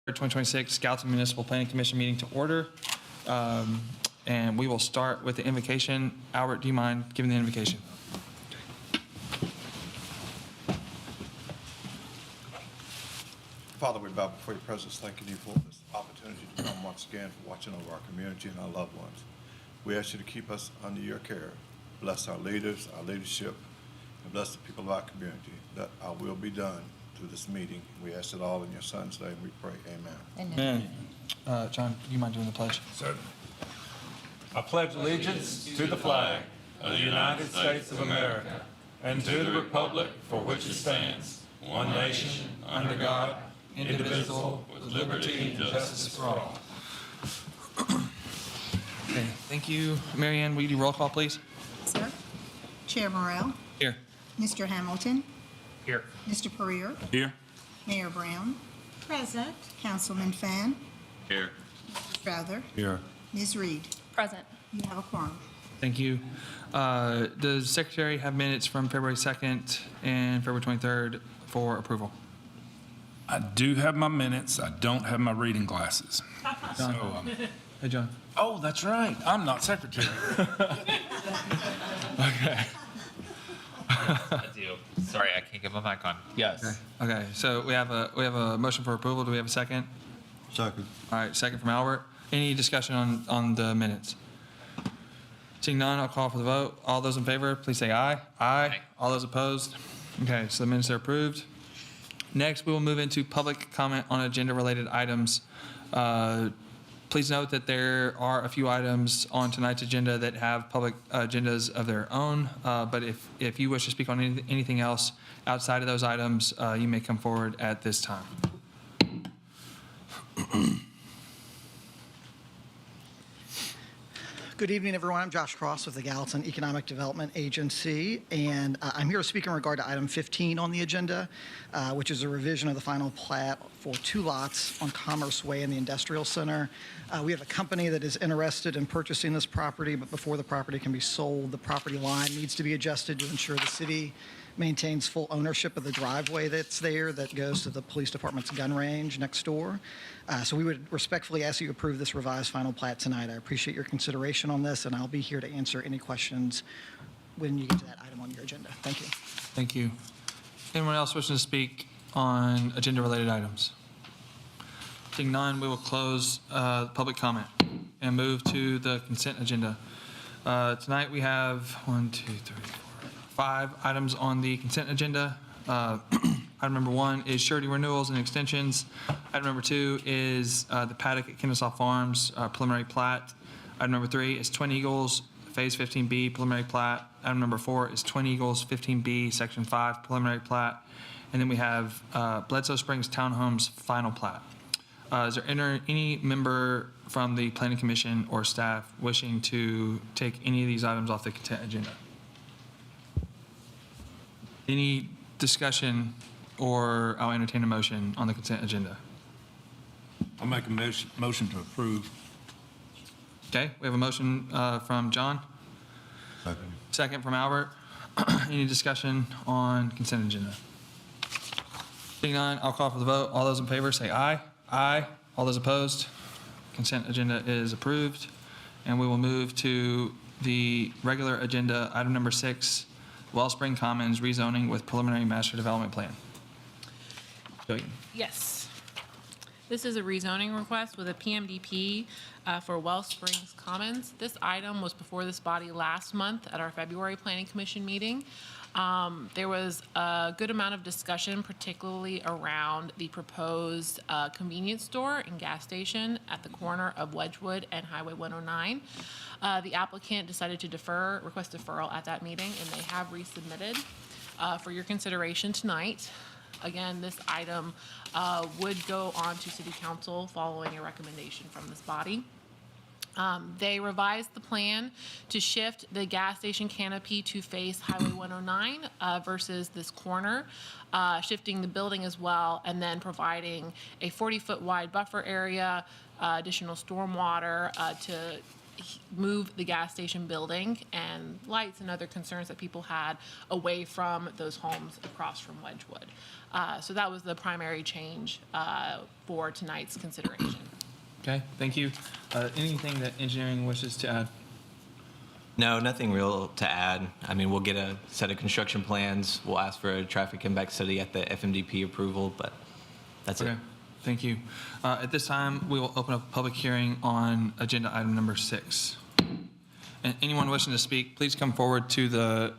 2026 Gallatin Municipal Planning Commission meeting to order. And we will start with the invocation. Albert, do you mind giving the invocation? Father, we bow before your presence, thanking you for this opportunity to come once again, for watching over our community and our loved ones. We ask you to keep us under your care. Bless our leaders, our leadership, and bless the people of our community, that our will be done through this meeting. We ask it all in your son's name we pray. Amen. Amen. John, do you mind doing the pledge? Certainly. I pledge allegiance to the flag of the United States of America and to the republic for which it stands, one nation, under God, indivisible, with liberty and justice for all. Okay, thank you. Mary Ann, will you do roll call, please? Sir. Chair Morrell. Here. Mr. Hamilton. Here. Mr. Pereira. Here. Mayor Brown. Present. Councilman Fan. Here. Mr. Strother. Here. Ms. Reed. Present. You have a quorum. Thank you. Does Secretary have minutes from February 2nd and February 23rd for approval? I do have my minutes. I don't have my reading glasses. John. Hey, John. Oh, that's right. I'm not secretary. Okay. I do. Sorry, I can't get my mic on. Yes. Okay, so we have a motion for approval. Do we have a second? Second. All right, second from Albert. Any discussion on the minutes? Seeing none, I'll call for the vote. All those in favor, please say aye. Aye. All those opposed? Okay, so the minutes are approved. Next, we will move into public comment on agenda-related items. Please note that there are a few items on tonight's agenda that have public agendas of their own, but if you wish to speak on anything else outside of those items, you may come forward at this time. Good evening, everyone. I'm Josh Cross with the Gallatin Economic Development Agency, and I'm here to speak in regard to item 15 on the agenda, which is a revision of the final plat for 2 lots on Commerce Way in the Industrial Center. We have a company that is interested in purchasing this property, but before the property can be sold, the property line needs to be adjusted to ensure the city maintains full ownership of the driveway that's there that goes to the police department's gun range next door. So we would respectfully ask you to approve this revised final plat tonight. I appreciate your consideration on this, and I'll be here to answer any questions when you get to that item on your agenda. Thank you. Thank you. Anyone else wishing to speak on agenda-related items? Seeing none, we will close public comment and move to the consent agenda. Tonight we have 5 items on the consent agenda. Item number 1 is surety renewals and extensions. Item number 2 is the paddock at Kennesaw Farms preliminary plat. Item number 3 is Twin Eagles Phase 15B preliminary plat. Item number 4 is Twin Eagles 15B Section 5 preliminary plat. And then we have Bledsoe Springs Townhomes final plat. Is there any member from the Planning Commission or staff wishing to take any of these items off the consent agenda? Any discussion, or I'll entertain a motion on the consent agenda. I'll make a motion to approve. Okay, we have a motion from John. Second. Second from Albert. Any discussion on consent agenda? Seeing none, I'll call for the vote. All those in favor say aye. Aye. All those opposed? Consent agenda is approved. And we will move to the regular agenda, item number 6, Wellspring Commons rezoning with preliminary master development plan. Yes. This is a rezoning request with a PMDP for Wellsprings Commons. This item was before this body last month at our February Planning Commission meeting. There was a good amount of discussion, particularly around the proposed convenience store and gas station at the corner of Wedgwood and Highway 109. The applicant decided to request deferral at that meeting, and they have resubmitted for your consideration tonight. Again, this item would go on to City Council following a recommendation from this body. They revised the plan to shift the gas station canopy to face Highway 109 versus this corner, shifting the building as well, and then providing a 40-foot wide buffer area, additional stormwater to move the gas station building and lights and other concerns that people had away from those homes across from Wedgwood. So that was the primary change for tonight's consideration. Okay, thank you. Anything that engineering wishes to add? No, nothing real to add. I mean, we'll get a set of construction plans. We'll ask for a traffic impact study at the FMDP approval, but that's Okay, it. thank you. At this time, we will open up a public hearing on agenda item number 6. And anyone wishing to speak, please come forward to the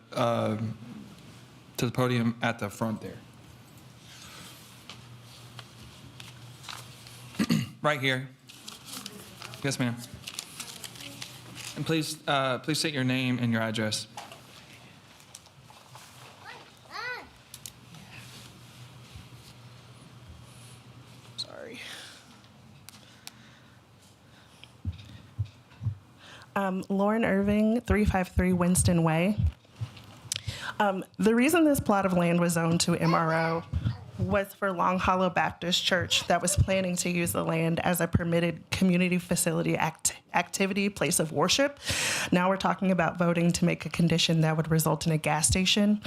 podium at the front there. Right here. Yes, ma'am. And please state your name and your address. Sorry. Lauren Irving, 353 Winston Way. The reason this plot of land was zoned to MRO was for Long Hollow Baptist Church that was planning to use the land as a permitted community facility activity, place of worship. Now we're talking about voting to make a condition that would result in a gas station.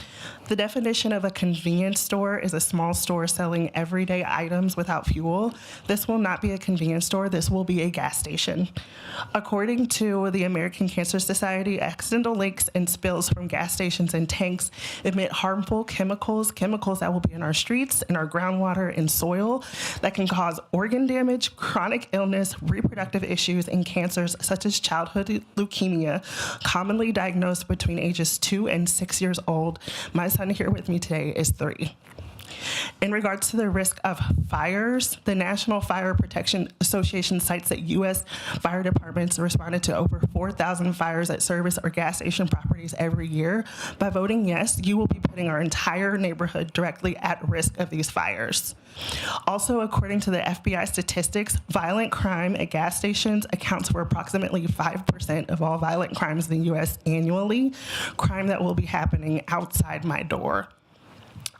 The definition of a convenience store is a small store selling everyday items without fuel. This will not be a convenience store. This will be a gas station. According to the American Cancer Society, accidental leaks and spills from gas stations and tanks emit harmful chemicals that will be in our streets, in our groundwater, and soil that can cause organ damage, chronic illness, reproductive issues, and cancers such as childhood leukemia, commonly diagnosed between ages 2 and 6 years old. My son here with me today is 3. In regards to the risk of fires, the National Fire Protection Association cites that U.S. fire departments responded to over 4,000 fires at service or gas station properties every year. By voting yes, you will be putting our entire neighborhood directly at risk of these fires. Also, according to the FBI statistics, violent crime at gas stations accounts for approximately 5% of all violent crimes in the U.S. annually, crime that will be happening outside my door.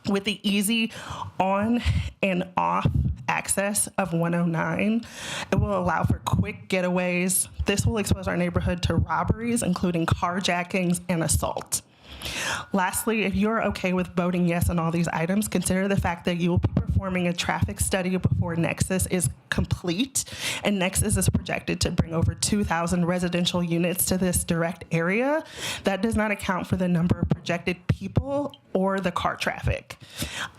With the easy on and off access of 109, it will allow for quick getaways. This will expose our neighborhood to robberies, including carjackings and assault. Lastly, if you're okay with voting yes on all these items, consider the fact that you will be performing a traffic study before Nexus is complete, and Nexus is projected to bring over 2,000 residential units to this direct area. That does not account for the number of projected people or the car traffic.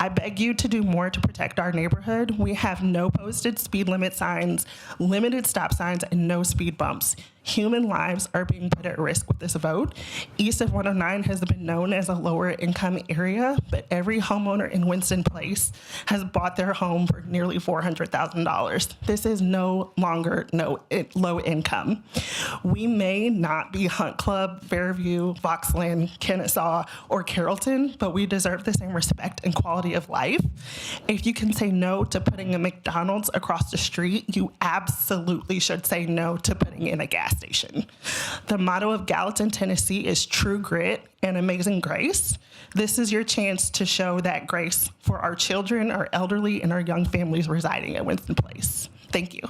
I beg you to do more to protect our neighborhood. We have no posted speed limit signs, limited stop signs, and no speed bumps. Human lives are being put at risk with this vote. East of 109 has been known as a lower income area, but every homeowner in Winston Place has bought their home for nearly $400,000. This is no longer low income. We may not be Hunt Club, Fairview, Voxland, Kennesaw, or Carrollton, but we deserve the same respect and quality of life. If you can say no to putting a McDonald's across the street, you absolutely should say no to putting in a gas station. The motto of Gallatin, Tennessee is true grit and amazing grace. This is your chance to show that grace for our children, our elderly, and our young families residing at Winston Place. Thank you.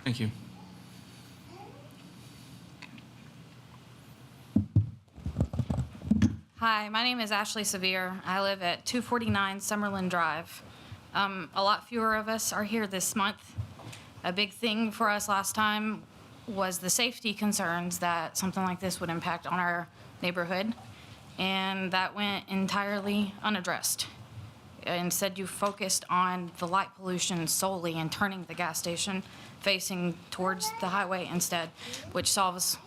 Thank you. Hi, my name is Ashley Severe. I live at 249 Summerlin Drive. A lot fewer of us are here this month. A big thing for us last time was the safety concerns that something like this would impact on our neighborhood, and that went entirely unaddressed. Instead, you focused on the light pollution solely and turning the gas station facing towards the highway instead, which solves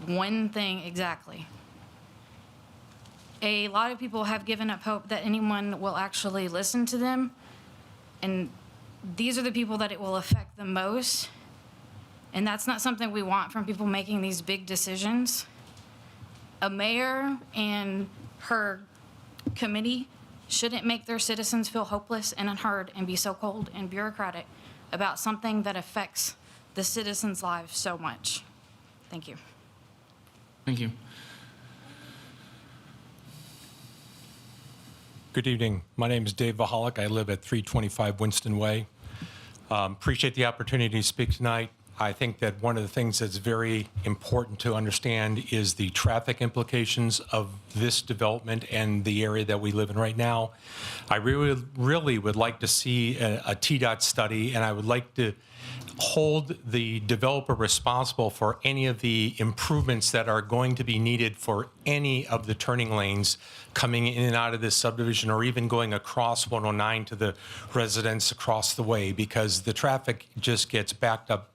one thing exactly. A lot of people have given up hope that anyone will actually listen to them, and these are the people that it will affect the most, and that's not something we want from people making these big decisions. A mayor and her committee shouldn't make their citizens feel hopeless and unheard and be so cold and bureaucratic about something that affects the citizens' lives so much. Thank you. Thank you. Good evening. My name is Dave Vahalik. I live at 325 Winston Way. Appreciate the opportunity to speak tonight. I think that one of the things that's very important to understand is the traffic implications of this development and the area that we live in right now. I really would like to see a TDOT study, and I would like to hold the developer responsible for any of the improvements that are going to be needed for any of the turning lanes coming in and out of this subdivision, or even going across 109 to the residents across the way, because the traffic just gets backed up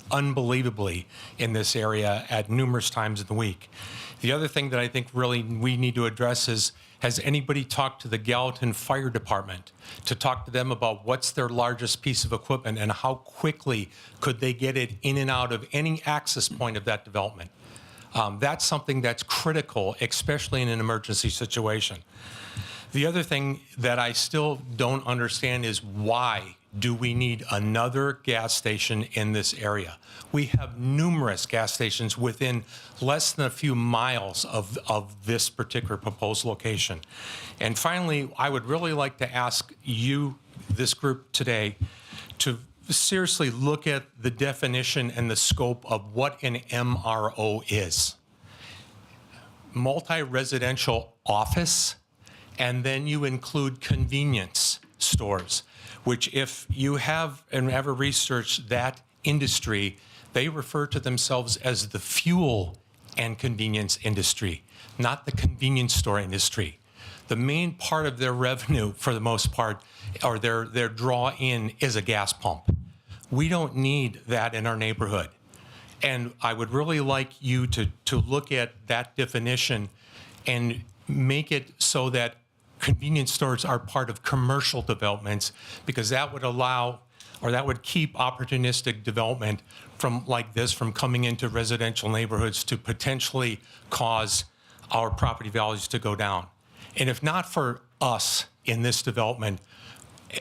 unbelievably in this area at numerous times in the week. The other thing that I think really we need to address is, has anybody talked to the Gallatin Fire Department to talk to them about what's their largest piece of equipment and how quickly could they get it in and out of any access point of that development? That's something that's critical, especially in an emergency situation. The other thing that I still don't understand is, why do we need another gas station in this area? We have numerous gas stations within less than a few miles of this particular proposed location. And finally, I would really like to ask you, this group today, to seriously look at the definition and the scope of what an MRO is. Multi-residential office, and then you include convenience stores, which, if you have and ever researched that industry, they refer to themselves as the fuel and convenience industry, not the convenience store industry. The main part of their revenue, for the most part, or their draw in, is a gas pump. We don't need that in our neighborhood. And I would really like you to look at that definition and make it so that convenience stores are part of commercial developments, because that would allow, or that would keep opportunistic development from like this from coming into residential neighborhoods to potentially cause our property values to go down. And if not for us in this development,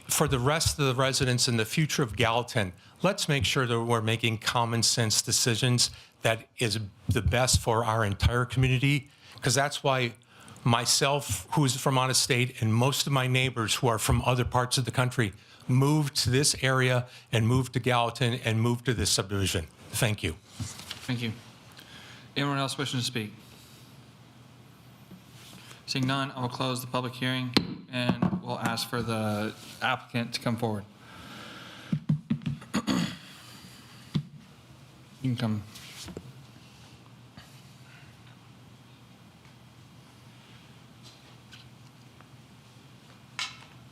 for the rest of the residents in the future of Gallatin, let's make sure that we're making common sense decisions that is the best for our entire community, because that's why myself, who's from out of state, and most of my neighbors who are from other parts of the country moved to this area and moved to Gallatin and moved to this subdivision. Thank you. Thank you. Anyone else wishing to speak? Seeing none, I will close the public hearing and we'll ask for the applicant to come forward. You can come.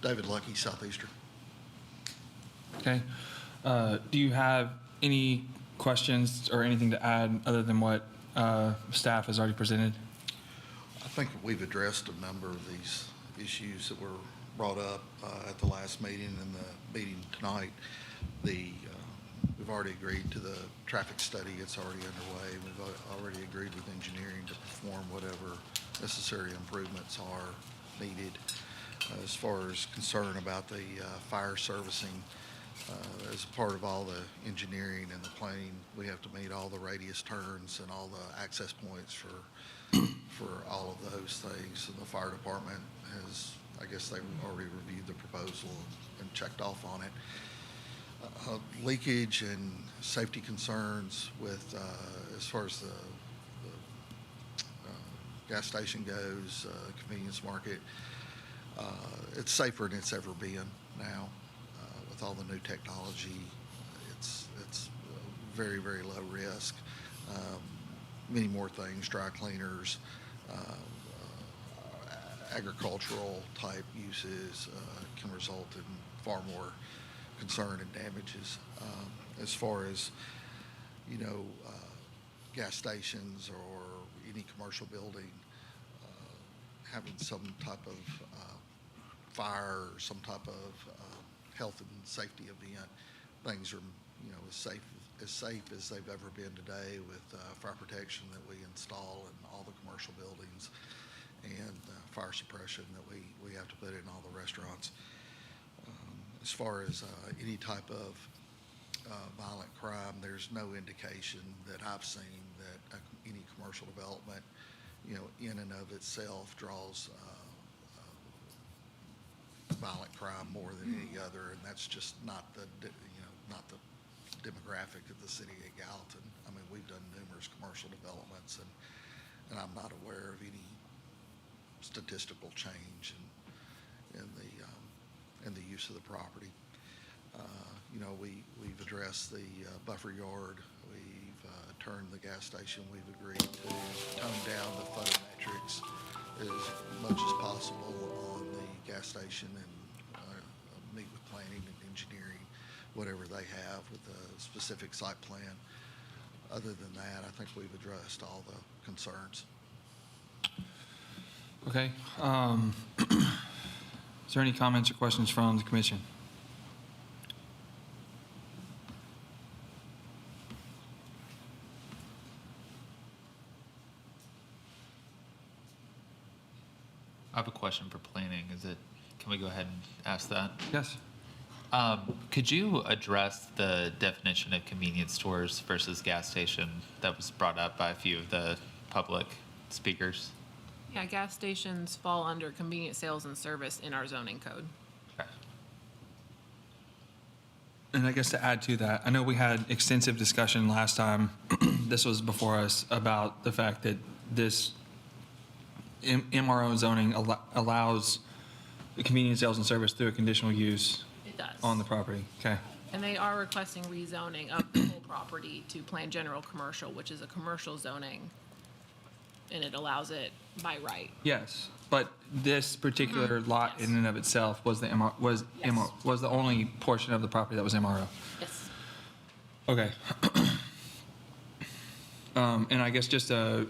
David Lucky, Southeastern. Okay. Do you have any questions or anything to add other than what staff has already presented? I think we've addressed a number of these issues that were brought up at the last meeting and the meeting tonight. We've already agreed to the traffic study. It's already underway. We've already agreed with engineering to perform whatever necessary improvements are needed. As far as concern about the fire servicing, as part of all the engineering and the planning, we have to meet all the radius turns and all the access points for all of those things. And the fire department has, I guess they've already reviewed the proposal and checked off on it. Leakage and safety concerns with, as far as the gas station goes, convenience market, it's safer than it's ever been now. With all the new technology, it's very, very low risk. Many more things, dry cleaners, agricultural type uses can result in far more concern and damages. As far as, gas stations or any commercial building having some type of fire or some type of health and safety event, things are, as safe as they've ever been today with fire protection that we install in all the commercial buildings and fire suppression that we have to put in all the restaurants. As far as any type of violent crime, there's no indication that I've seen that any commercial development, in and of itself draws violent crime more than any other, and that's just not the demographic traffic of the city of Gallatin. I mean, we've done numerous commercial developments, and I'm not aware of any statistical change in the use of the property. You know, we've addressed the buffer yard. We've turned the gas station. We've agreed to tone down the photometrics as much as possible on the gas station and meet with planning and engineering, whatever they have with the specific site plan. Other than that, I think we've addressed all the concerns. Okay. Is there any comments or questions from the commission? I have a question for planning. Can we go ahead and ask that? Yes. Could you address the definition of convenience stores versus gas station that was brought up by a few of the public speakers? Yeah, gas stations fall under convenience sales and service in our zoning code. Okay. And I guess to add to that, I know we had extensive discussion last time this was before us about the fact that this MRO zoning allows the convenience sales and service through a conditional use It does. on the property. Okay. And they are requesting rezoning of the whole property to Plan General Commercial, which is a commercial zoning, and it allows it by right. Yes, but this particular lot Yes. in and of itself was the was the only portion of the property that was MRO. Yes. Okay. And I guess just a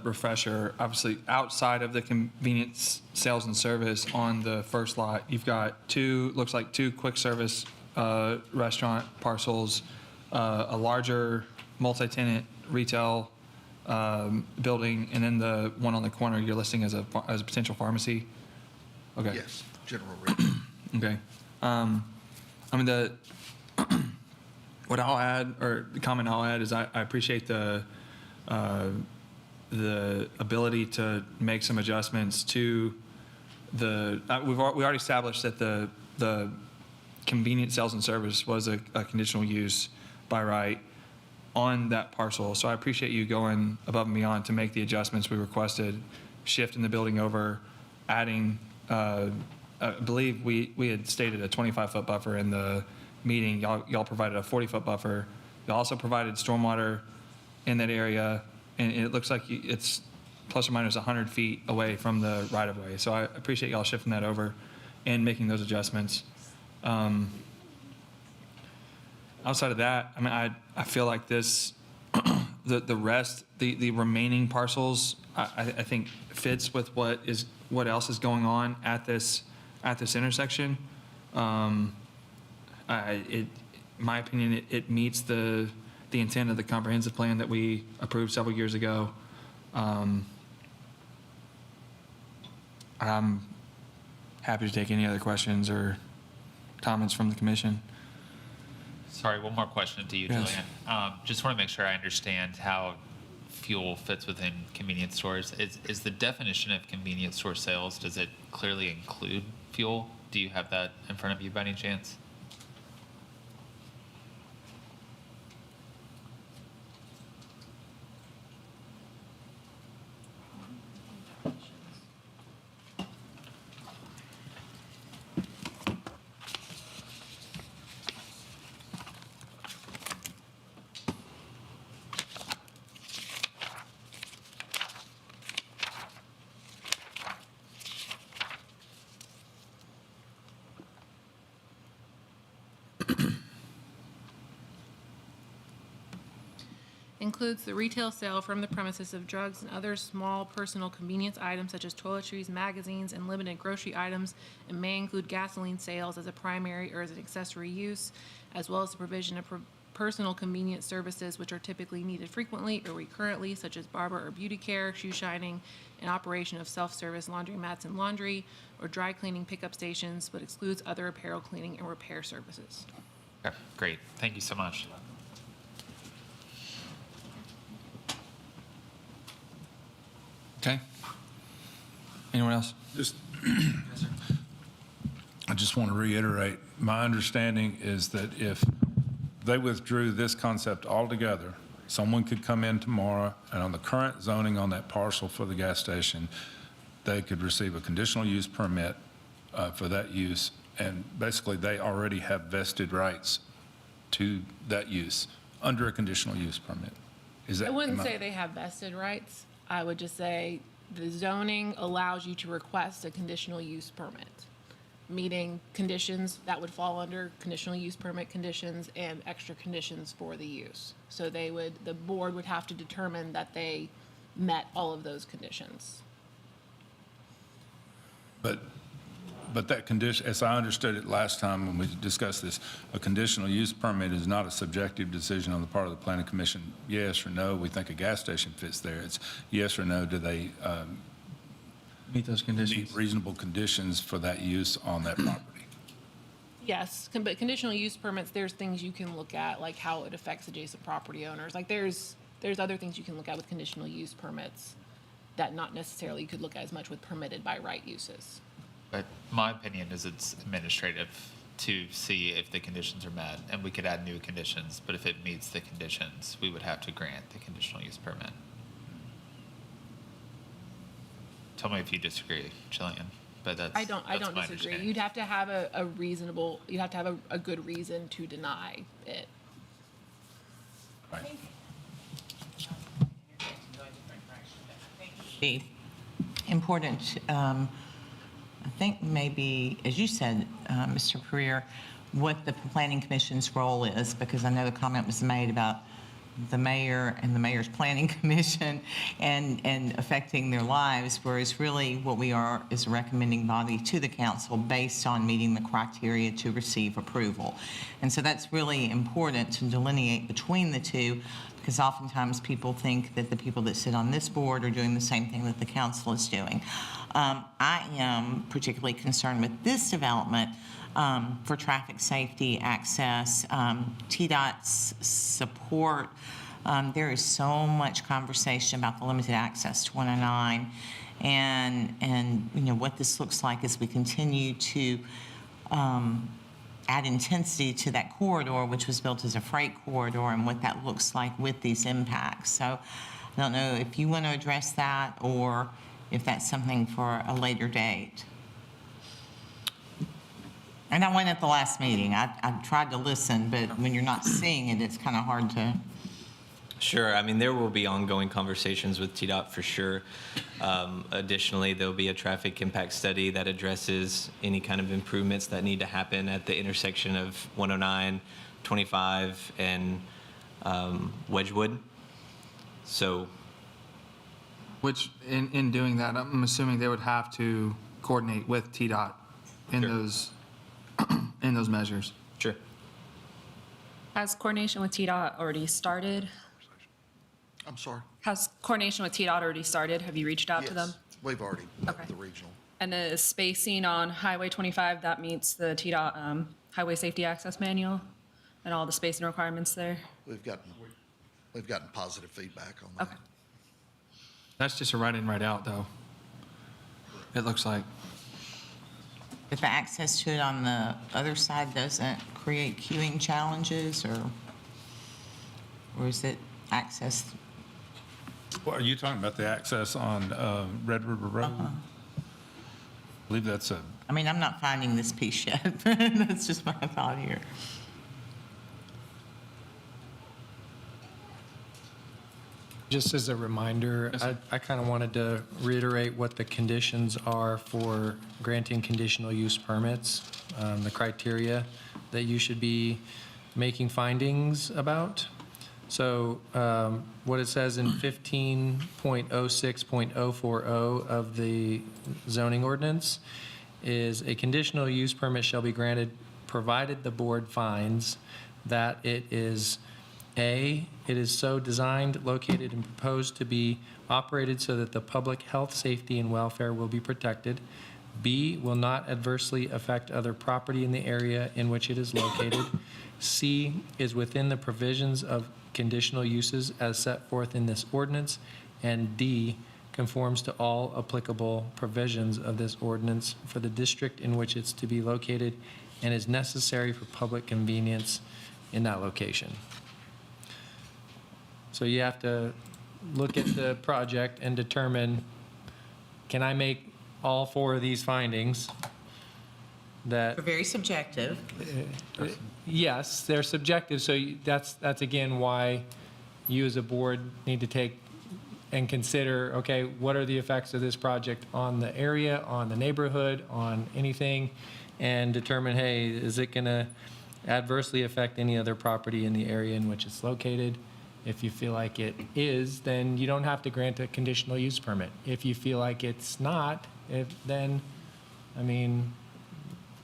refresher, obviously, outside of the convenience sales and service on the first lot, you've got looks like two quick service restaurant parcels, a larger multi-tenant retail building, and then the one on the corner you're listing as a potential pharmacy. Okay. Yes, general retail. Okay. I mean, what I'll add, or the comment I'll add, is I appreciate the ability to make some adjustments to we already established that the convenience sales and service was a conditional use by right on that parcel. So I appreciate you going above and beyond to make the adjustments we requested, shifting the building over, adding, I believe we had stated a 25-foot buffer in the meeting. Y'all provided a 40-foot buffer. Y'all also provided stormwater in that area, and it looks like it's plus or minus 100 feet away from the right-of-way. So I appreciate y'all shifting that over and making those adjustments. Outside of that, I mean, I feel like this, the rest, the remaining parcels, I think fits with what else is going on at this intersection. My opinion, it meets the intent of the comprehensive plan that we approved several years ago. I'm happy to take any other questions or comments from the commission. Sorry, one more question to you, Yes. Julian. Just want to make sure I understand how fuel fits within convenience stores. Is the definition of convenience store sales, does it clearly include fuel? Do you have that in front of you by any chance? Includes the retail sale from the premises of drugs and other small personal convenience items such as toiletries, magazines, and limited grocery items, and may include gasoline sales as a primary or as an accessory use, as well as the provision of personal convenience services which are typically needed frequently or recurrently, such as barber or beauty care, shoe shining, and operation of self-service laundromats and laundry, or dry cleaning pickup stations, but excludes other apparel cleaning and repair services. Okay, great. Thank you so much. Okay. Anyone else? I just want to reiterate, my understanding is that if they withdrew this concept altogether, someone could come in tomorrow, and on the current zoning on that parcel for the gas station, they could receive a conditional use permit for that use, and basically they already have vested rights to that use under a conditional use permit. Is that? I wouldn't say they have vested rights. I would just say the zoning allows you to request a conditional use permit, meeting conditions that would fall under conditional use permit conditions and extra conditions for the use. So the board would have to determine that they met all of those conditions. But that condition, as I understood it last time when we discussed this, a conditional use permit is not a subjective decision on the part of the planning commission. Yes or no, we think a gas station fits there. It's yes or no, do they Meet those conditions. meet reasonable conditions for that use on that property? Yes, but conditional use permits, there's things you can look at, like how it affects adjacent property owners. Like there's other things you can look at with conditional use permits that not necessarily you could look at as much with permitted by right uses. But my opinion is it's administrative to see if the conditions are met, and we could add new conditions, but if it meets the conditions, we would have to grant the conditional use permit. Tell me if you disagree, Jillian, but that's I don't my disagree. understanding. You'd have to have you'd have to have a good reason to deny it. Right. Be important, I think maybe, as you said, Mr. Pereira, what the planning commission's role is, because I know the comment was made about the mayor and the mayor's planning commission and affecting their lives, whereas really what we are is a recommending body to the council based on meeting the criteria to receive approval. And so that's really important to delineate between the two, because oftentimes people think that the people that sit on this board are doing the same thing that the council is doing. I am particularly concerned with this development for traffic safety, access, TDOT's support. There is so much conversation about the limited access to 109 and you know what this looks like as we continue to add intensity to that corridor, which was built as a freight corridor, and what that looks like with these impacts. So I don't know if you want to address that or if that's something for a later date. And I went at the last meeting. I tried to listen, but when you're not seeing it, it's kind of hard to. Sure. I mean, there will be ongoing conversations with TDOT for sure. Additionally, there'll be a traffic impact study that addresses any kind of improvements that need to happen at the intersection of 109, 25, and Wedgwood. So, Which, in doing that, I'm assuming they would have to coordinate with TDOT in Sure. those in those measures. sure. Has coordination with TDOT already started? I'm sorry. Has coordination with TDOT already started? Have you reached out to them? Yes, we've already met Okay. with the regional. And the spacing on Highway 25, that meets the TDOT Highway Safety Access Manual and all the spacing requirements there? We've gotten positive feedback on that. Okay. That's just a right in, right out, though. It looks like. If the access to it on the other side doesn't create queuing challenges, or is it access? Well, are you talking about the access on Red River Road? I believe that's a, I mean, I'm not finding this piece yet. That's just my thought here. Just as a reminder, I kind of wanted to reiterate what the conditions are for granting conditional use permits, the criteria that you should be making findings about. So what it says in 15.06.040 of the zoning ordinance is a conditional use permit shall be granted provided the board finds that it is A, it is so designed, located, and proposed to be operated so that the public health, safety, and welfare will be protected. B, will not adversely affect other property in the area in which it is located. C, is within the provisions of conditional uses as set forth in this ordinance. And D, conforms to all applicable provisions of this ordinance for the district in which it's to be located and is necessary for public convenience in that location. So you have to look at the project and determine, can I make all 4 of these findings that They're very subjective. yes, they're subjective, so that's again why you as a board need to take and consider, okay, what are the effects of this project on the area, on the neighborhood, on anything, and determine, hey, is it going to adversely affect any other property in the area in which it's located? If you feel like it is, then you don't have to grant a conditional use permit. If you feel like it's not, then, I mean,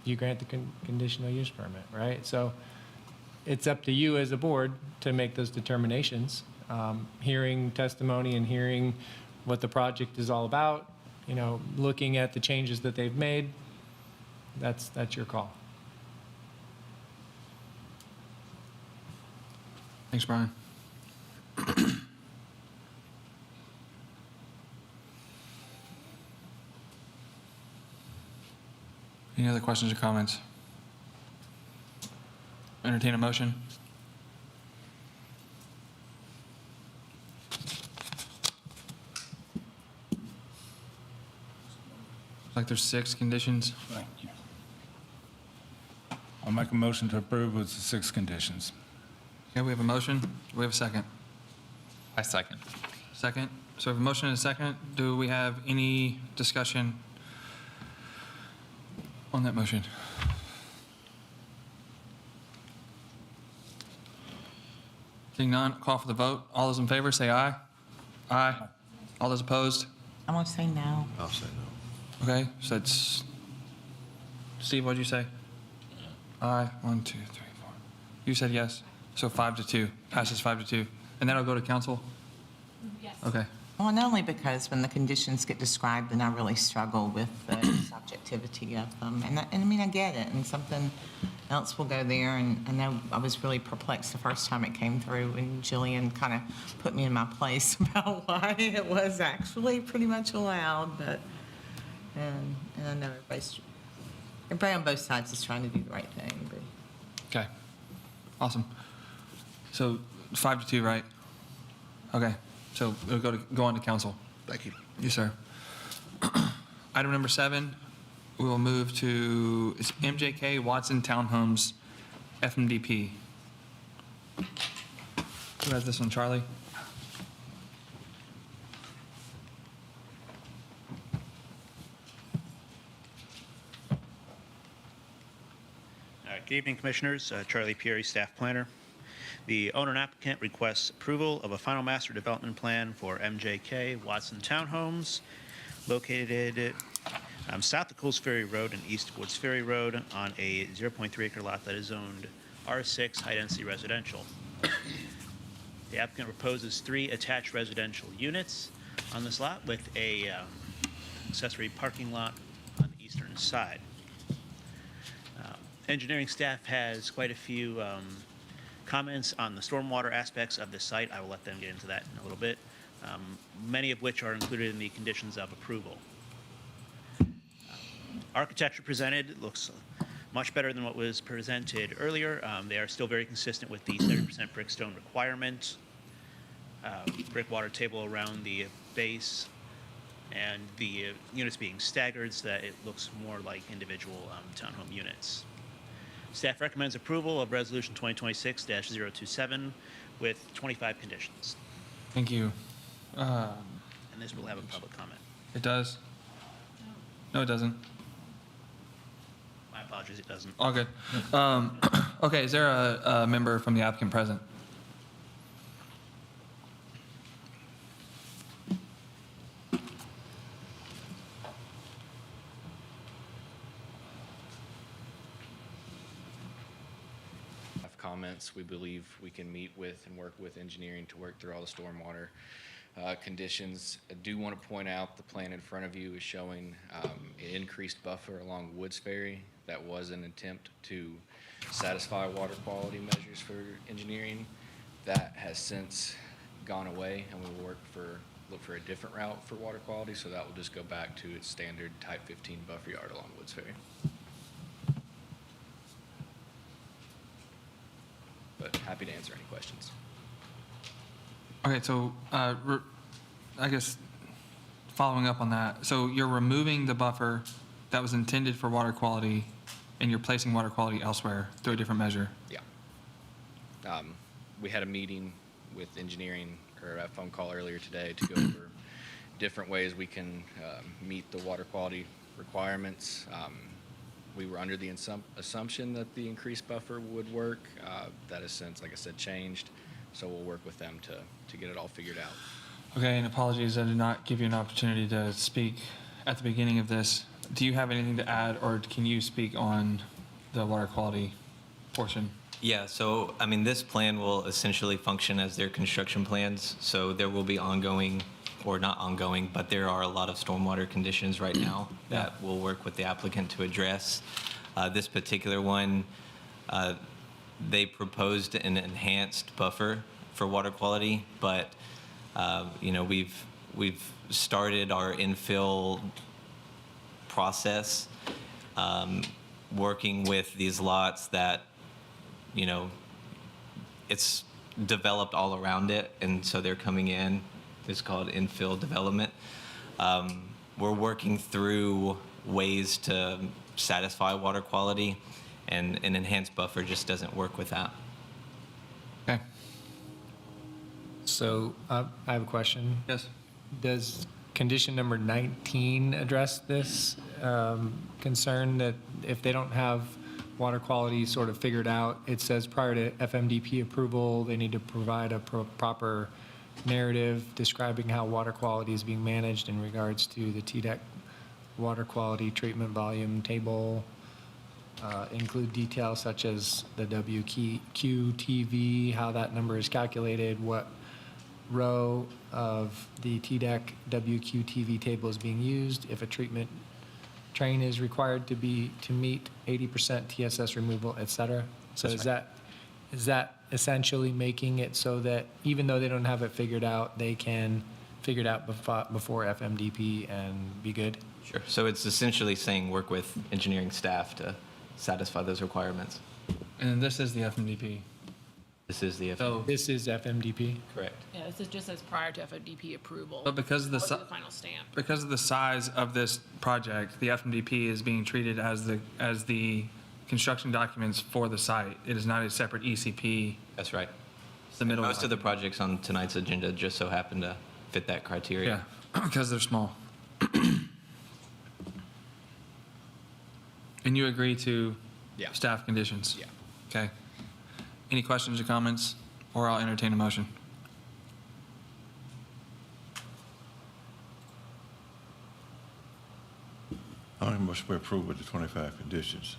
you grant the conditional use permit, right? So it's up to you as a board to make those determinations. Hearing testimony and hearing what the project is all about, looking at the changes that they've made, that's your call. Thanks, Brian. Any other questions or comments? Entertain a motion. Like there's 6 conditions. Thank you. I'll make a motion to approve with the 6 conditions. Okay, we have a motion. Do we have a second? I second. Second. So we have a motion and a second. Do we have any discussion on that motion? Seeing none, call for the vote. All those in favor, say aye. Aye. All those opposed? I want to say no. I'll say no. Okay, so it's, Steve, what'd you say? Aye, 1, 2, 3, 4. You said yes, so 5-2, passes 5-2. And that'll go to council? Yes. Okay, Well, not only because when the conditions get described, then I really struggle with the subjectivity of them. And I mean, I get it, and something else will go there. And I know I was really perplexed the first time it came through, and Jillian kind of put me in my place about why it was actually pretty much allowed. But, and I know everybody on both sides is trying to do the right thing. But okay, awesome. So 5-2, right? Okay, so it'll go on to council. Thank you. Yes, sir. Item number 7, we will move to, it's MJK Watson Townhomes, FMDP. Who has this one, Charlie? Good evening, Commissioners. Charlie Pieri, Staff Planner. The owner and applicant requests approval of a final master development plan for MJK Watson Townhomes located south of Coles Ferry Road and east of Woods Ferry Road on a 0.3 acre lot that is zoned R6 high-density residential. The applicant proposes 3 attached residential units on this lot with a accessory parking lot on the eastern side. Engineering staff has quite a few comments on the stormwater aspects of the site. I will let them get into that in a little bit, many of which are included in the conditions of approval. Architecture presented looks much better than what was presented earlier. They are still very consistent with the 30% brickstone requirement, brick water table around the base, and the units being staggered so that it looks more like individual townhome units. Staff recommends approval of Resolution 2026-027 with 25 conditions. Thank you. And this will have a public comment. It does? No, it doesn't. My apologies, it doesn't. All good. Okay, is there a member from the applicant present? Comments. We believe we can meet with and work with engineering to work through all the stormwater conditions. I do want to point out the plan in front of you is showing an increased buffer along Woods Ferry. That was an attempt to satisfy water quality measures for engineering. That has since gone away, and we will look for a different route for water quality, so that will just go back to its standard type 15 buffer yard along Woods Ferry. happy to answer any questions. Okay, so I guess following up on that, so you're removing the buffer that was intended for water quality and you're placing water quality elsewhere through a different measure? Yeah. We had a meeting with engineering, or a phone call earlier today, to go over different ways we can meet the water quality requirements. We were under the assumption that the increased buffer would work. That has since, like I said, changed. So we'll work with them to get it all figured out. Okay, and apologies, I did not give you an opportunity to speak at the beginning of this. Do you have anything to add, or can you speak on the water quality portion? Yeah, so, I mean, this plan will essentially function as their construction plans. So there will be ongoing, or not ongoing, but there are a lot of stormwater conditions right now that we'll work with the applicant to address. This particular one, they proposed an enhanced buffer for water quality, but you know, we've started our infill process, working with these lots that, you know, it's developed all around it, and so they're coming in. It's called infill development. We're working through ways to satisfy water quality, and an enhanced buffer just doesn't work with that. Okay. So I have a question. Yes. Does condition number 19 address this concern that if they don't have water quality sort of figured out, it says prior to FMDP approval, they need to provide a proper narrative describing how water quality is being managed in regards to the TDEC water quality treatment volume table, include details such as the WQTV, how that number is calculated, what row of the TDEC WQTV table is being used, if a treatment train is required to meet 80% TSS removal, et cetera. So is that essentially making it so that even though they don't have it figured out, they can figure it out before FMDP and be good? Sure. So it's essentially saying work with engineering staff to satisfy those requirements. And this is the FMDP. This is the This is FMDP? Correct. Yeah, this is just as prior to FODP approval. But because of the Or the final stamp. because of the size of this project, the FMDP is being treated as the construction documents for the site. It is not a separate ECP. That's right. The middle. Most of the projects on tonight's agenda just so happen to fit that criteria. Yeah, because they're small. And you agree to Yeah. staff conditions? Yeah. Okay. Any questions or comments, or I'll entertain a motion? I make a motion we approve with the 25 conditions.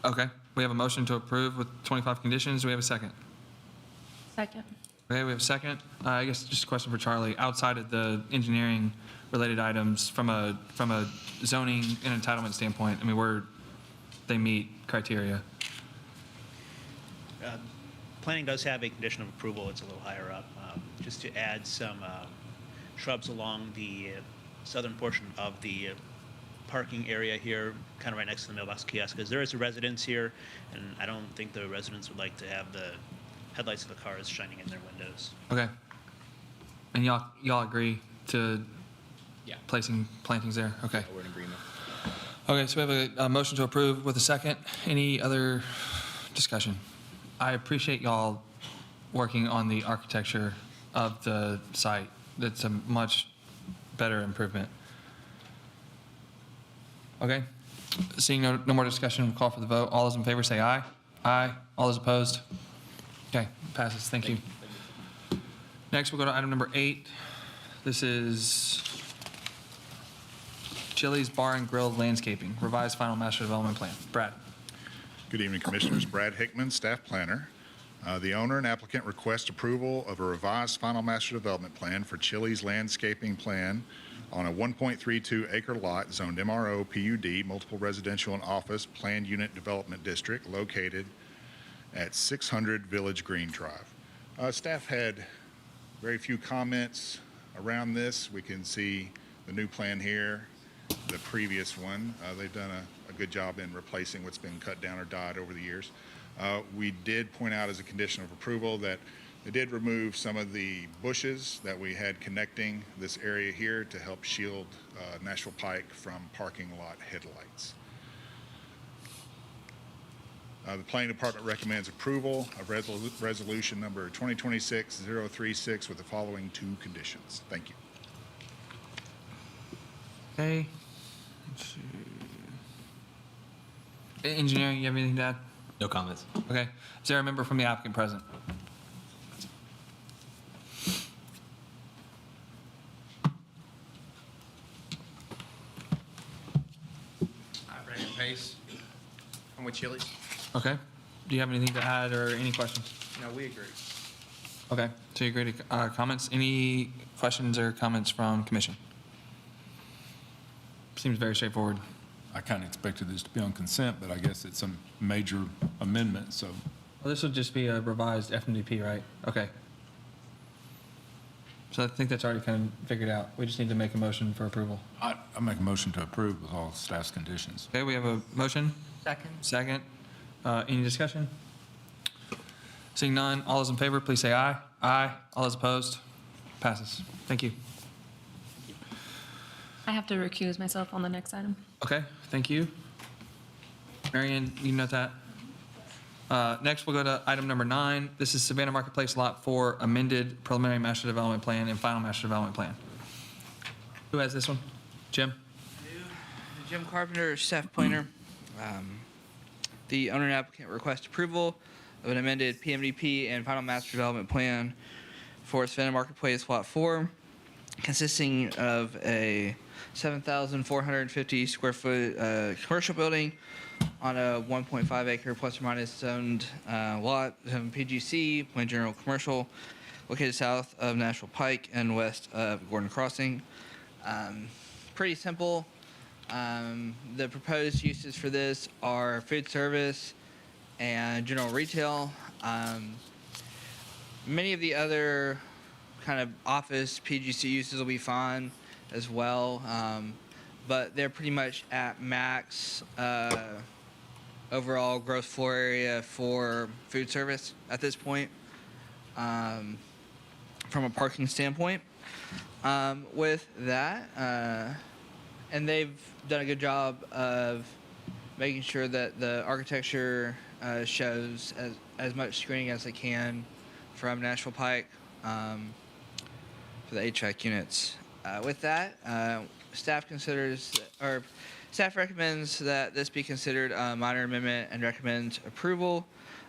Okay, we have a motion to approve with 25 conditions. Do we have a second? Second. Okay, we have a second. I guess just a question for Charlie. Outside of the engineering-related items, from a zoning and entitlement standpoint, I mean, they meet criteria. Planning does have a condition of approval. It's a little higher up, just to add some shrubs along the southern portion of the parking area here, kind of right next to the mailbox kiosk, because there is a residence here, and I don't think the residents would like to have the headlights of the cars shining in their windows. Okay. And y'all agree to Yeah. placing plantings there? Okay. We're in agreement. Okay, so we have a motion to approve with a second. Any other discussion? I appreciate y'all working on the architecture of the site. That's a much better improvement. Okay, seeing no more discussion, we'll call for the vote. All those in favor say aye. Aye. All those opposed? Okay, passes. Thank you. Next, we'll go to item number 8. This is Chili's Bar and Grill Landscaping, revised final master development plan. Brad. Good evening, Commissioners. Brad Hickman, Staff Planner. The owner and applicant request approval of a revised final master development plan for Chili's landscaping plan on a 1.32 acre lot zoned MRO PUD, multiple residential and office planned unit development district located at 600 Village Green Drive. Staff had very few comments around this. We can see the new plan here, the previous one. They've done a good job in replacing what's been cut down or died over the years. We did point out as a condition of approval that they did remove some of the bushes that we had connecting this area here to help shield Nashville Pike from parking lot headlights. The Planning Department recommends approval of resolution number 2026-036 with the following 2 conditions. Thank you. Okay. Let's see. Engineering, you have anything to add? No comments. Okay. Is there a member from the applicant present? Brandon Pace. I'm with Chili's. Okay. Do you have anything to add or any questions? No, we agree. Okay. So you agree to comments? Any questions or comments from commission? Seems very straightforward. I kind of expected this to be on consent, but I guess it's a major amendment, so. Well, this would just be a revised FMDP, right? Okay. So I think that's already kind of figured out. We just need to make a motion for approval. I make a motion to approve with all staff's conditions. Okay, we have a motion. Second. Second. Any discussion? Seeing none, all those in favor, please say aye. Aye. All those opposed? Passes. Thank you. I have to recuse myself on the next item. Okay, thank you. Marion, you note that? Next, we'll go to item number 9. This is Savannah Marketplace Lot 4, amended preliminary master development plan and final master development plan. Who has this one? Jim? Jim Carpenter, staff planner. The owner and applicant request approval of an amended PMDP and final master development plan for Savannah Marketplace Lot 4, consisting of a 7,450 square foot commercial building on a 1.5 acre plus or minus zoned lot, PGC, Plain General Commercial, located south of Nashville Pike and west of Gordon Crossing. Pretty simple. The proposed uses for this are food service and general retail. Many of the other kind of office PGC uses will be fine as well, but they're pretty much at max overall gross floor area for food service at this point, from a parking standpoint. With that, and they've done a good job of making sure that the architecture shows as much screening as they can from Nashville Pike for the HVAC units. With that, staff recommends that this be considered a minor amendment and recommends approval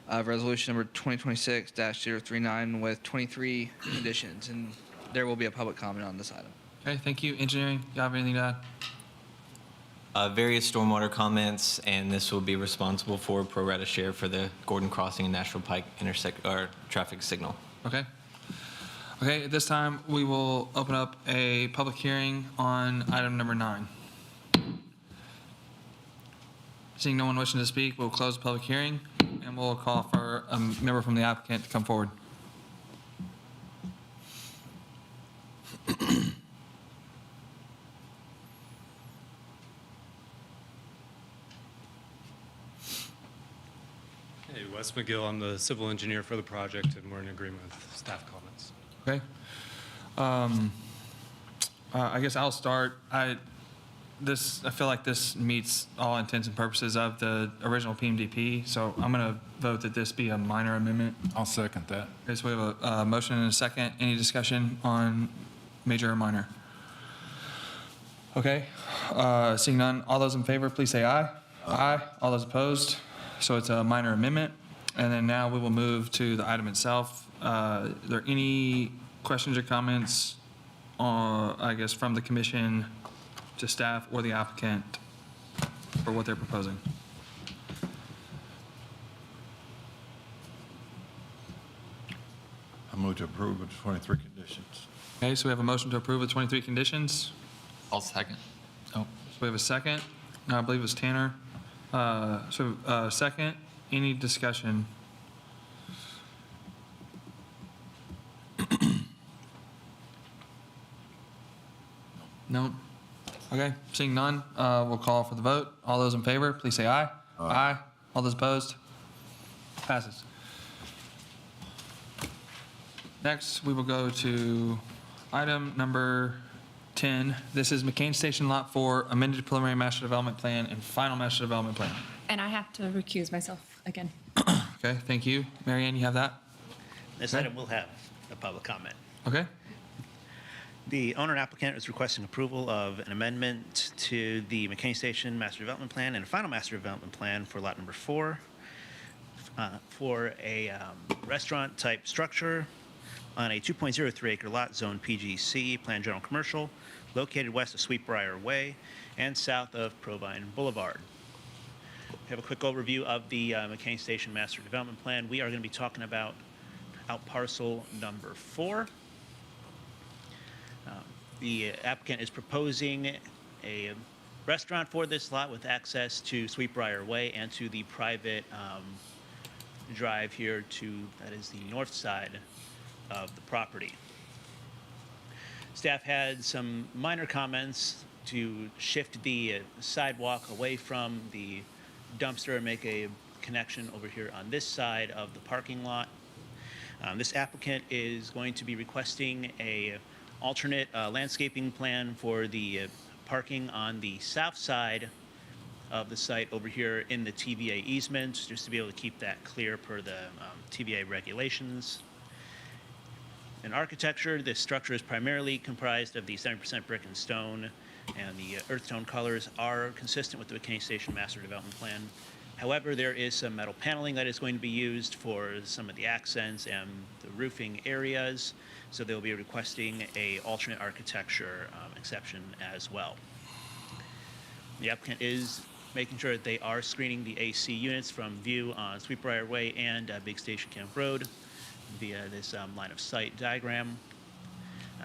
of resolution number 2026-039 with 23 conditions, and there will be a public comment on this item. Okay, thank you. Engineering, you have anything to add? Various stormwater comments, and this will be responsible for pro rata share for the Gordon Crossing and Nashville Pike traffic signal. Okay. Okay, at this time, we will open up a public hearing on item number 9. Seeing no one wishing to speak, we'll close the public hearing, and we'll call for a member from the applicant to come forward. Hey, Wes McGill, I'm the civil engineer for the project, and we're in agreement with staff comments. Okay. I guess I'll start. I feel like this meets all intents and purposes of the original PMDP, so I'm going to vote that this be a minor amendment. I'll second that. Okay, so we have a motion and a second. Any discussion on major or minor? Okay. Seeing none, all those in favor, please say aye. Aye. All those opposed? So it's a minor amendment. And then now we will move to the item itself. Are there any questions or comments, I guess, from the commission to staff or the applicant for what they're proposing? I move to approve with 23 conditions. Okay, so we have a motion to approve with 23 conditions. I'll second. Oh, so we have a second. I believe it was Tanner. Second, any discussion? No? Okay, seeing none, we'll call for the vote. All those in favor, please say aye. Aye. All those opposed? Passes. Next, we will go to item number 10. This is McCain Station Lot 4, amended preliminary master development plan and final master development plan. And I have to recuse myself again. Okay, thank you. Mary Ann, you have that? This item will have a public comment. Okay. The owner and applicant is requesting approval of an amendment to the McCain Station Master Development Plan and a final Master Development Plan for lot number 4 for a restaurant-type structure on a 2.03 acre lot, zone PGC, Plan General Commercial, located west of Sweetbriar Way and south of Provine Boulevard. We have a quick overview of the McCain Station Master Development Plan. We are going to be talking about out parcel number 4. The applicant is proposing a restaurant for this lot with access to Sweetbriar Way and to the private drive here that is the north side of the property. Staff had some minor comments to shift the sidewalk away from the dumpster and make a connection over here on this side of the parking lot. This applicant is going to be requesting a alternate landscaping plan for the parking on the south side of the site over here in the TVA easement, just to be able to keep that clear per the TVA regulations. In architecture, this structure is primarily comprised of the 70% brick and stone, and the earth tone colors are consistent with the McCain Station Master Development Plan. However, there is some metal paneling that is going to be used for some of the accents and the roofing areas, so they'll be requesting a alternate architecture exception as well. The applicant is making sure that they are screening the AC units from view on Sweetbriar Way and Big Station Camp Road via this line of sight diagram.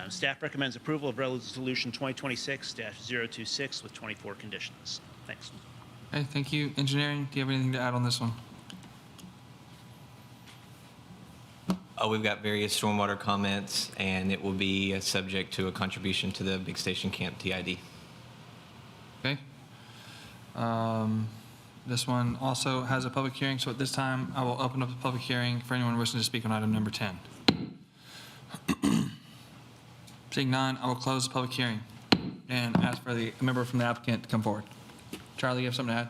Staff recommends approval of Resolution 2026-026 with 24 conditions. Thanks. Okay, thank you. Engineering, do you have anything to add on this one? We've got various stormwater comments, and it will be subject to a contribution to the Big Station Camp TID. Okay. This one also has a public hearing, so at this time, I will open up the public hearing for anyone wishing to speak on item number 10. Seeing none, I will close the public hearing and ask for the member from the applicant to come forward. Charlie, you have something to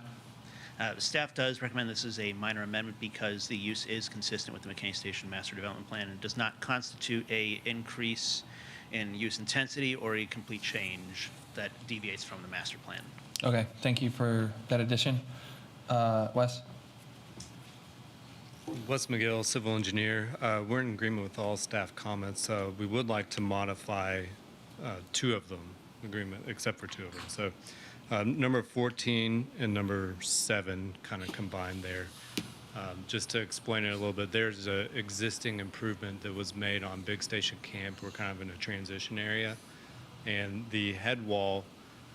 add? Staff does recommend this is a minor amendment because the use is consistent with the McCain Station Master Development Plan and does not constitute a increase in use intensity or a complete change that deviates from the master plan. Okay, thank you for that addition. Wes? Wes McGill, civil engineer. We're in agreement with all staff comments. We would like to modify 2 of them, except for 2 of them. So number 14 and number 7 kind of combined there. Just to explain it a little bit, there's an existing improvement that was made on Big Station Camp. We're kind of in a transition area. And the head wall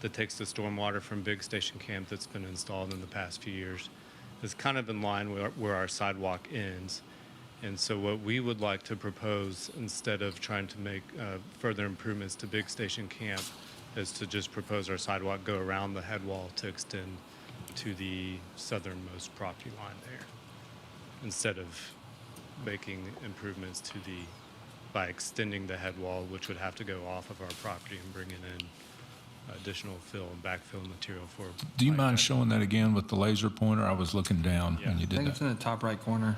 that takes the stormwater from Big Station Camp that's been installed in the past few years is kind of in line where our sidewalk ends. And so what we would like to propose, instead of trying to make further improvements to Big Station Camp, is to just propose our sidewalk go around the head wall to extend to the southernmost property line there, instead of making improvements by extending the head wall, which would have to go off of our property and bringing in additional fill and backfill material for. Do you mind showing that again with the laser pointer? I was looking down when you I did think it's that. in the top right corner.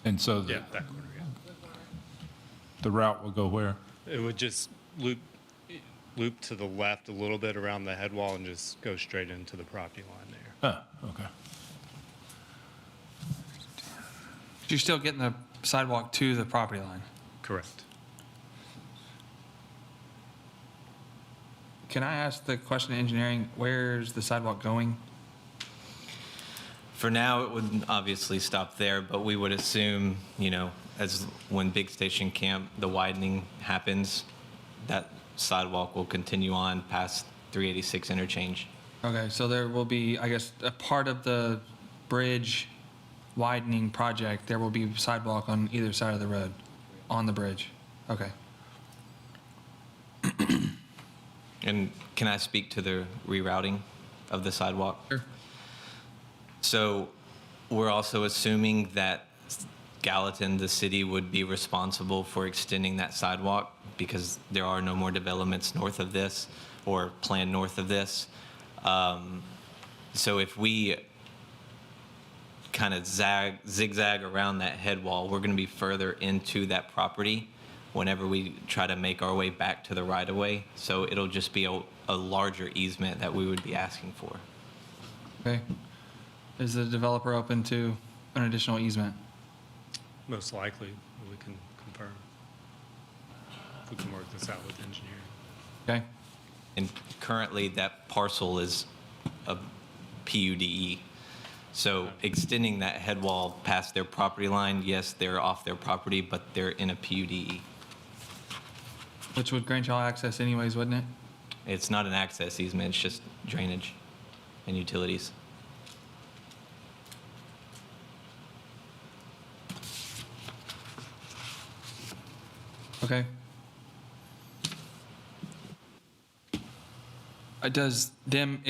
And so That corner, the route will go where? It would just loop to the left a little bit around the head wall and just go straight into the property line there. Oh, okay. You're still getting the sidewalk to the property line? Correct. Can I ask the question of engineering, where's the sidewalk going? For now, it would obviously stop there, but we would assume, as when Big Station Camp, the widening happens, that sidewalk will continue on past 386 interchange. Okay, so there will be, I guess, a part of the bridge widening project, there will be sidewalk on either side of the road, on the bridge. Okay. And can I speak to the rerouting of the sidewalk? Sure. So we're also assuming that Gallatin, the city, would be responsible for extending that sidewalk because there are no more developments north of this or planned north of this. So if we kind of zigzag around that head wall, we're going to be further into that property whenever we try to make our way back to the right of way. So it'll just be a larger easement that we would be asking for. Okay. Is the developer open to an additional easement? Most likely, we can confirm. If we can work this out with engineering. Okay. And currently that parcel is a PUDE. So extending that head wall past their property line, yes, they're off their property, but they're in a PUDE. Which would grant y'all access anyways, wouldn't it? It's not an access easement, it's just drainage and utilities. Okay. Does them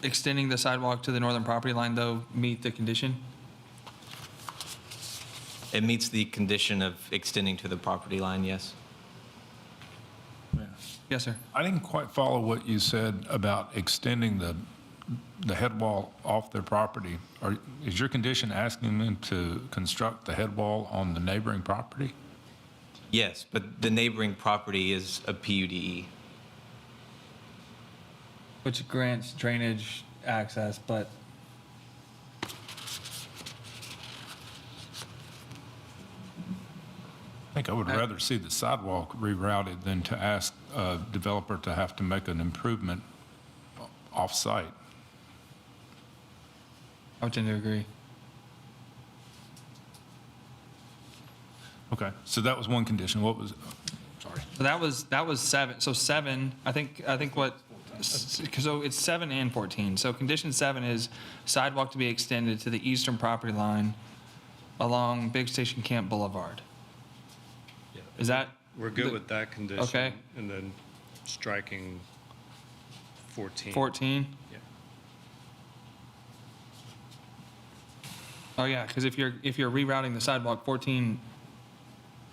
extending the sidewalk to the northern property line, though, meet the condition? It meets the condition of extending to the property line, yes. Yes, sir. I didn't quite follow what you said about extending the head wall off their property. Is your condition asking them to construct the head wall on the neighboring property? Yes, but the neighboring property is a PUDE. Which grants drainage access, but I think I would rather see the sidewalk rerouted than to ask a developer to have to make an improvement off-site. I would tend to agree. Okay, so that was one condition. What was, sorry. So that was 7. So 7, I think what, so it's 7 and 14. So condition 7 is sidewalk to be extended to the eastern property line along Big Station Camp Boulevard. Is that? We're good with that condition. Okay. And then striking 14. 14? Yeah. Oh, yeah, because if you're rerouting the sidewalk, 14,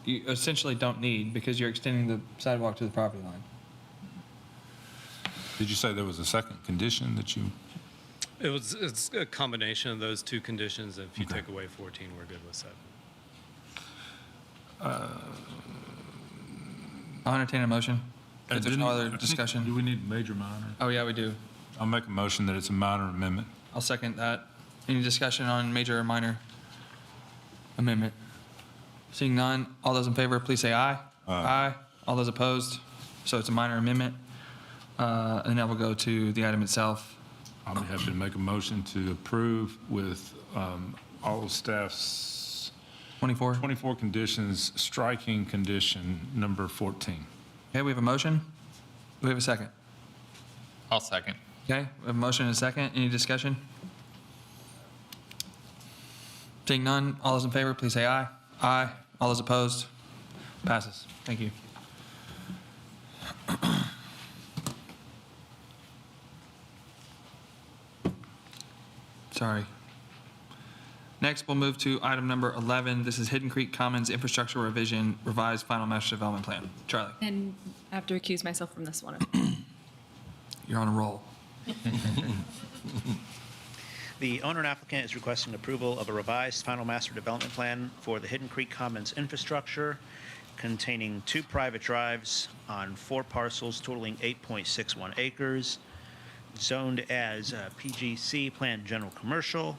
you essentially don't need because you're extending the sidewalk to the property line. Did you say there was a second condition that you? It's a combination of those two conditions. If you take away 14, we're good with 7. I'll entertain a motion. If there's no other discussion. Do we need major, minor? Oh, yeah, we do. I'll make a motion that it's a minor amendment. I'll second that. Any discussion on major or minor amendment? Seeing none, all those in favor, please say aye. Aye. All those opposed? So it's a minor amendment. And now we'll go to the item itself. I'll be happy to make a motion to approve with all of staff's 24 conditions, striking condition number 14. Okay, we have a motion. Do we have a second? I'll second. Okay, we have a motion and a second. Any discussion? Seeing none, all those in favor, please say aye. Aye. All those opposed? Passes. Thank you. Sorry. Next, we'll move to item number 11. This is Hidden Creek Commons Infrastructure Revision, Revised Final Master Development Plan. Charlie, And I have to recuse myself from this one. you're on a roll. The owner and applicant is requesting approval of a revised final master development plan for the Hidden Creek Commons infrastructure containing 2 private drives on 4 parcels totaling 8.61 acres, zoned as PGC Planned General Commercial,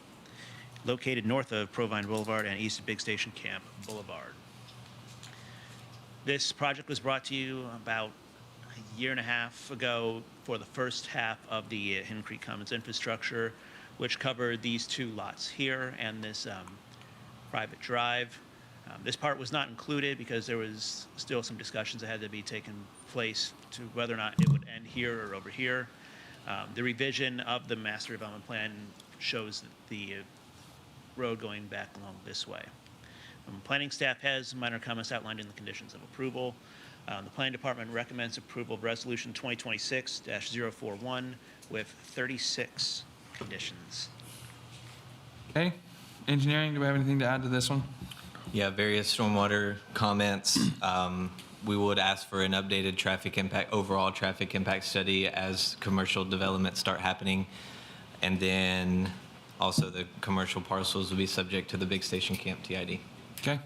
located north of Provine Boulevard and east of Big Station Camp Boulevard. This project was brought to you about a year and a half ago for the first half of the Hidden Creek Commons infrastructure, which covered these 2 lots here and this private drive. This part was not included because there was still some discussions that had to be taken place to whether or not it would end here or over here. The revision of the master development plan shows the road going back along this way. Planning staff has minor comments outlined in the conditions of approval. The planning department recommends approval of resolution 2026-041 with 36 conditions. Okay. Engineering, do we have anything to add to this one? Yeah, various stormwater comments. We would ask for an updated overall traffic impact study as commercial developments start happening. And then also the commercial parcels will be subject to the big station camp TID. Okay.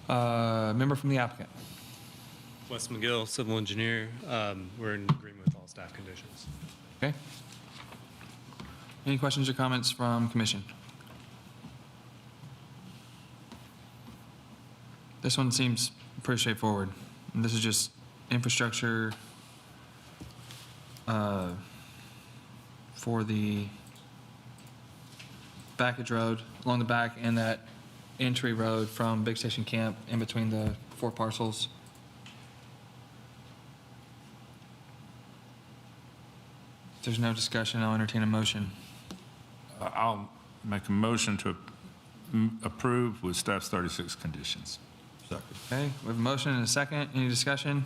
Member from the applicant. Wes McGill, civil engineer. We're in agreement with all staff conditions. Okay. Any questions or comments from commission? This one seems pretty straightforward. And this is just infrastructure for the backage road along the back and that entry road from Big Station Camp in between the 4 parcels. If there's no discussion, I'll entertain a motion. I'll make a motion to approve with staff's 36 conditions. Okay, we have a motion and a second. Any discussion?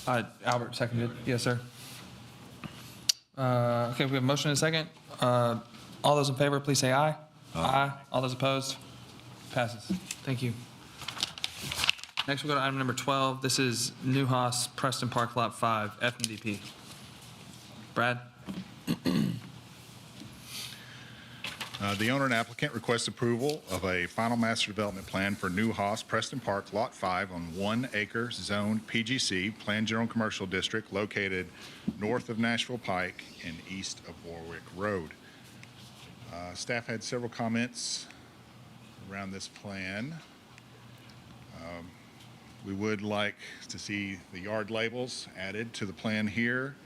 Albert seconded. Yes, sir. Okay, we have a motion and a second. All those in favor, please say aye. Aye. All those opposed? Passes. Thank you. Next, we'll go to item number 12. This is Newhouse Preston Park Lot 5, FMDP. Brad? The owner and applicant request approval of a final master development plan for New Haas Preston Park Lot 5 on 1 acre zoned PGC, Planned General Commercial District, located north of Nashville Pike and east of Warwick Road. Staff had several comments around this plan. We would like to see the yard labels added to the plan here.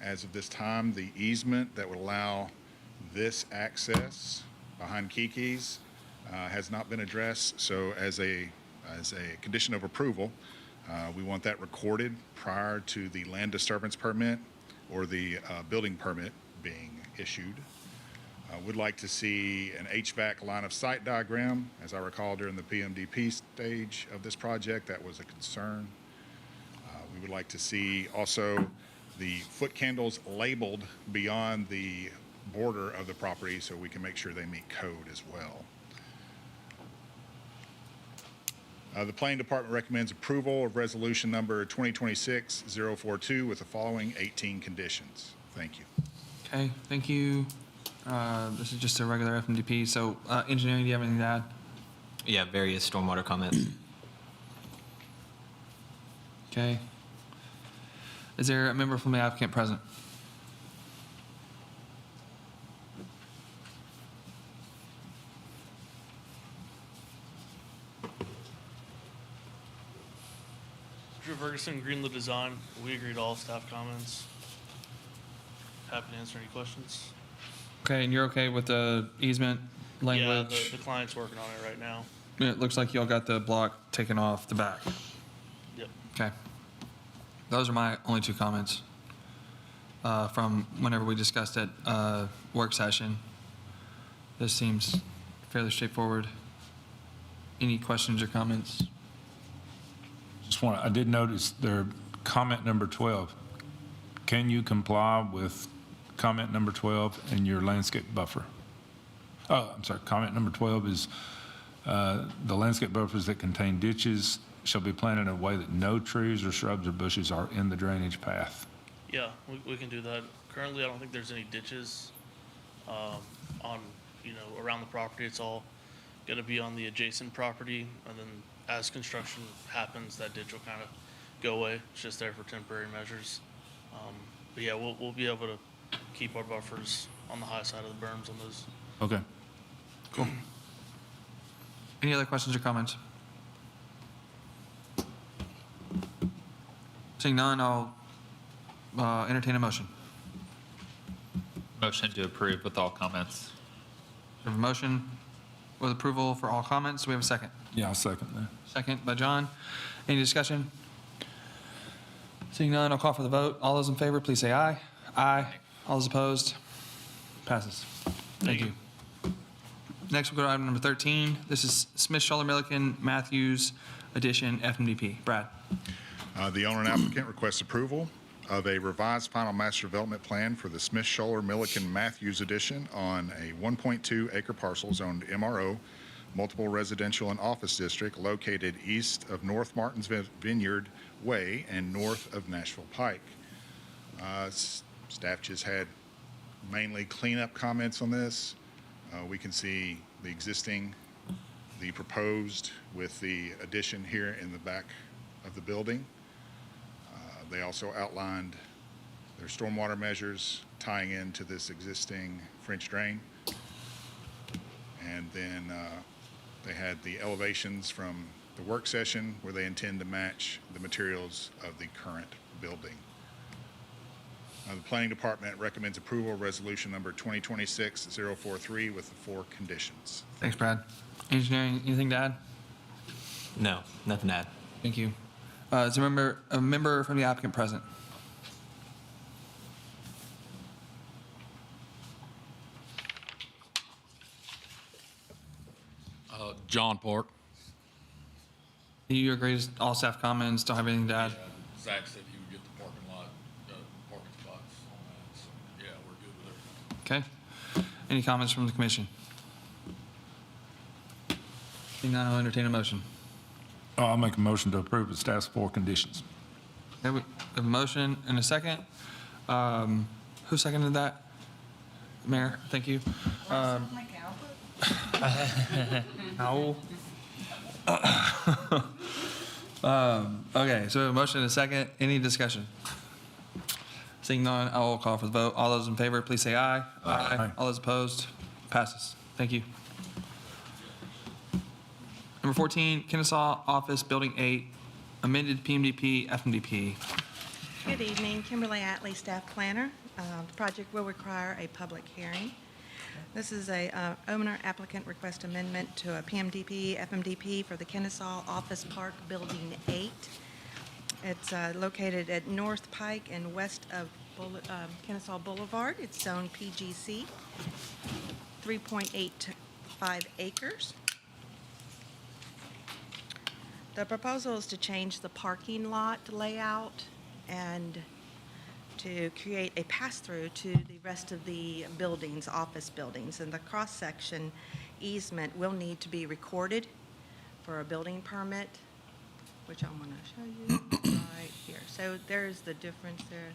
As of this time, the easement that would allow this access behind Kiki's has not been addressed. So as a condition of approval, we want that recorded prior to the land disturbance permit or the building permit being issued. Would like to see an HVAC line of sight diagram. As I recall, during the PMDP stage of this project, that was a concern. We would like to see also the foot candles labeled beyond the border of the property so we can make sure they meet code as well. The planning department recommends approval of resolution number 2026-042 with the following 18 conditions. Thank you. Okay, thank you. This is just a regular FMDP. So engineering, do you have anything to add? Yeah, various stormwater comments. Okay. Is there a member from the applicant present? Drew Ferguson, Greenwood Design. We agreed to all staff comments. Happy to answer any questions. Okay, and you're okay with the easement language? Yeah, the client's working on it right now. It looks like y'all got the block taken off the back. Yep. Okay. Those are my only 2 comments from whenever we discussed it work session. This seems fairly straightforward. Any questions or comments? I did notice their comment number 12. Can you comply with comment number 12 in your landscape buffer? Oh, I'm sorry. Comment number 12 is the landscape buffers that contain ditches shall be planted in a way that no trees or shrubs or bushes are in the drainage path. Yeah, we can do that. Currently, I don't think there's any ditches on, around the property. It's all going to be on the adjacent property, and then as construction happens, that ditch will kind of go away. It's just there for temporary measures. But yeah, we'll be able to keep our buffers on the high side of the berms on those. Okay. Cool. Any other questions or comments? Seeing none, I'll entertain a motion. Motion to approve with all comments. We have a motion with approval for all comments. Do we have a second? Yeah, I'll second that. Second by John. Any discussion? Seeing none, I'll call for the vote. All those in favor, please say aye. Aye. All those opposed? Passes. Thank you. Next, we'll go to item number 13. This is Smith, Schuller, Milliken, Matthews, addition, FMDP. Brad. The owner and applicant requests approval of a revised final master development plan for the Smith Scholler Milliken Matthews addition on a 1.2 acre parcel zoned MRO, multiple residential and office district located east of North Martins Vineyard Way and north of Nashville Pike. Staff just had mainly cleanup comments on this. We can see the existing, the proposed with the addition here in the back of the building. They also outlined their stormwater measures tying into this existing French drain. And then they had the elevations from the work session where they intend to match the materials of the current building. The Planning Department recommends approval of resolution number 2026-043 with the 4 conditions. Thanks, Brad. Engineering, anything to add? No, nothing to add. Thank you. Is there a member from the applicant present? John Park. Do you agree with all staff comments? Don't have anything to add? Zach said he would get the parking lot, parking spots on that, so yeah, we're good with everything. Okay. Any comments from the commission? Seeing none, I'll entertain a motion. I'll make a motion to approve the staff's 4 conditions. Okay, we have a motion and a second. Who seconded that? Mayor, thank you. No. Okay, so a motion and a second. Any discussion? Seeing none, I will call for the vote. All those in favor, please say aye. Aye. All those opposed? Passes. Thank you. Number 14, Kennesaw Office Building 8, amended PMDP, FMDP. Good evening, Kimberly Atlee, staff planner. The project will require a public hearing. This is a owner applicant request amendment to a PMDP, FMDP for the Kennesaw Office Park Building 8. It's located at North Pike and west of Kennesaw Boulevard. It's zone PGC, 3.85 acres. The proposal is to change the parking lot layout and to create a pass-through to the rest of the buildings, office buildings. And the cross-section easement will need to be recorded for a building permit, which I'm going to show you right here. So there's the difference there.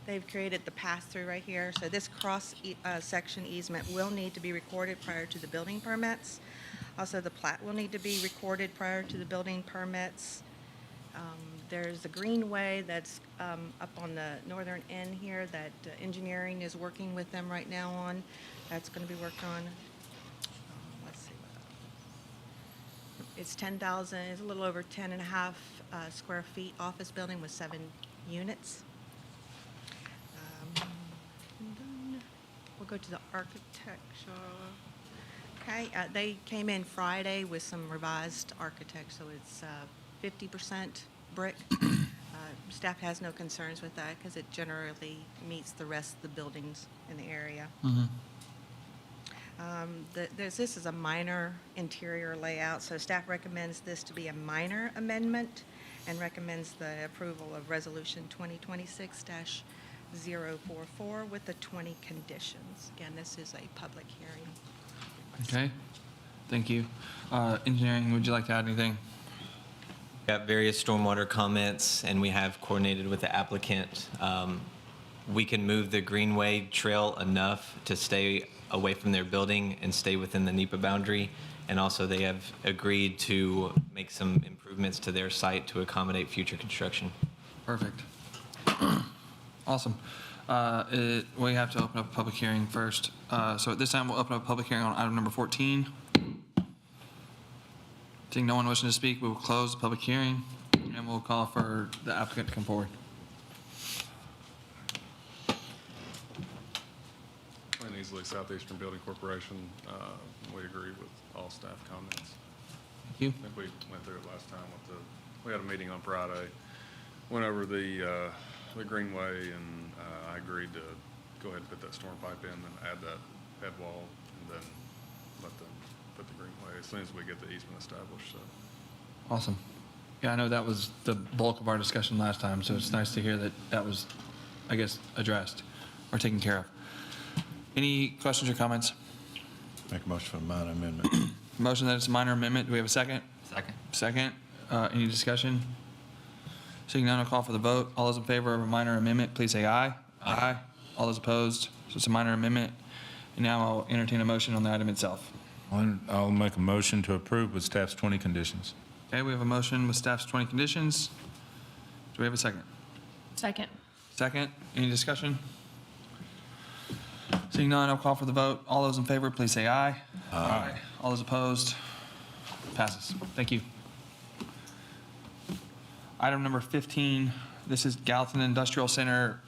They've created the pass-through right here. So this cross-section easement will need to be recorded prior to the building permits. Also, the plat will need to be recorded prior to the building permits. There's a greenway that's up on the northern end here that engineering is working with them right now on. That's going to be worked on. Let's see. It's 10,000, it's a little over 10 and a half square feet office building with 7 units. And then we'll go to the architecture. Okay, they came in Friday with some revised architecture, so it's 50% brick. Staff has no concerns with that because it generally meets the rest of the buildings in the area. This is a minor interior layout, so staff recommends this to be a minor amendment and recommends the approval of Resolution 2026-044 with the 20 conditions. Again, this is a public hearing. Okay, thank you. Engineering, would you like to add anything? Got various stormwater comments, and we have coordinated with the applicant. We can move the greenway trail enough to stay away from their building and stay within the NEPA boundary. And also, they have agreed to make some improvements to their site to accommodate future construction. Perfect. Awesome. We have to open up a public hearing first. So at this time, we'll open up a public hearing on item number 14. Seeing no one wishing to speak, we will close the public hearing and we'll call for the applicant to come forward. Plain Easily Southeastern Building Corporation, we agree with all staff comments. Thank you. I think we went through it last time with we had a meeting on Friday, went over the greenway, and I agreed to go ahead and put that storm pipe in and add that head wall and then let them put the greenway as soon as we get the easement established. So. Awesome. Yeah, I know that was the bulk of our discussion last time, so it's nice to hear that that was, I guess, addressed or taken care of. Any questions or comments? Make a motion for a minor amendment. Motion that it's a minor amendment. Do we have a second? Second. Second. Any discussion? Seeing none, I'll call for the vote. All those in favor of a minor amendment, please say aye. Aye. All those opposed? So it's a minor amendment. And now I'll entertain a motion on the item itself. I'll make a motion to approve with staff's 20 conditions. Okay, we have a motion with staff's 20 conditions. Do we have a second? Second. Second. Any discussion? Seeing none, I'll call for the vote. All those in favor, please say aye. Aye. All those opposed? Passes. Thank you. Item number 15, this is Gallatin Industrial Center,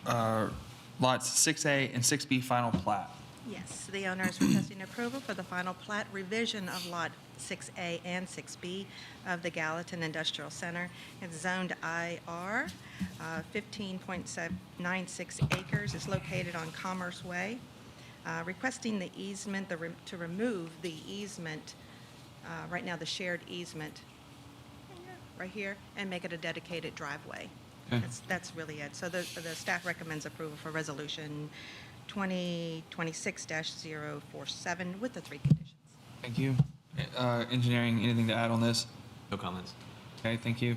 lots 6A and 6B final plat. Yes, the owner is requesting approval for the final plat revision of Lot 6A and 6B of the Gallatin Industrial Center. It's zoned IR, 15.96 acres. It's located on Commerce Way. Requesting the easement, to remove the easement, right now the shared easement, right here, and make it a dedicated driveway. Okay. That's really it. So the staff recommends approval for Resolution 2026-047 with the 3 conditions. Thank you. Engineering, anything to add on this? No comments. Okay, thank you.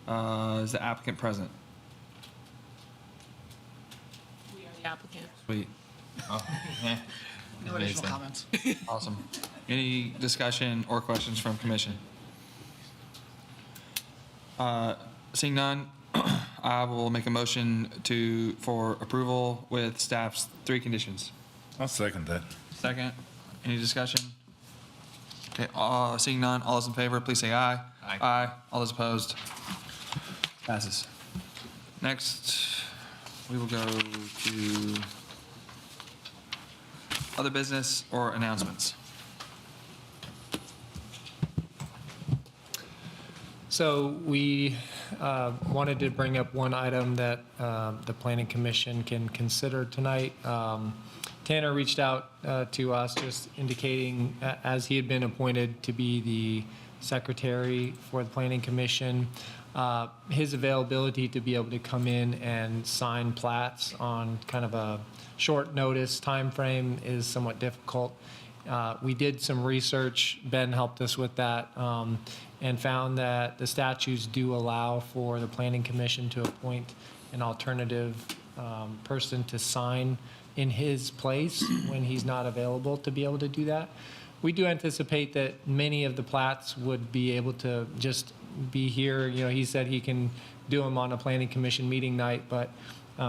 Is the applicant present? We are the applicant. Sweet. Oh, No additional comments. Awesome. Any discussion or questions from commission? Seeing none, I will make a motion for approval with staff's 3 conditions. I'll second that. Second, any discussion? Okay, seeing none, all those in favor, please say aye. Aye. Aye. All those opposed? Passes. Next, we will go to other business or announcements. So we wanted to bring up one item that the Planning Commission can consider tonight. Tanner reached out to us just indicating, as he had been appointed to be the secretary for the Planning Commission, his availability to be able to come in and sign plats on kind of a short notice timeframe is somewhat difficult. We did some research, Ben helped us with that, and found that the statutes do allow for the Planning Commission to appoint an alternative person to sign in his place when he's not available to be able to do that. We do anticipate that many of the plats would be able to just be here. You know, he said he can do them on a Planning Commission meeting night, but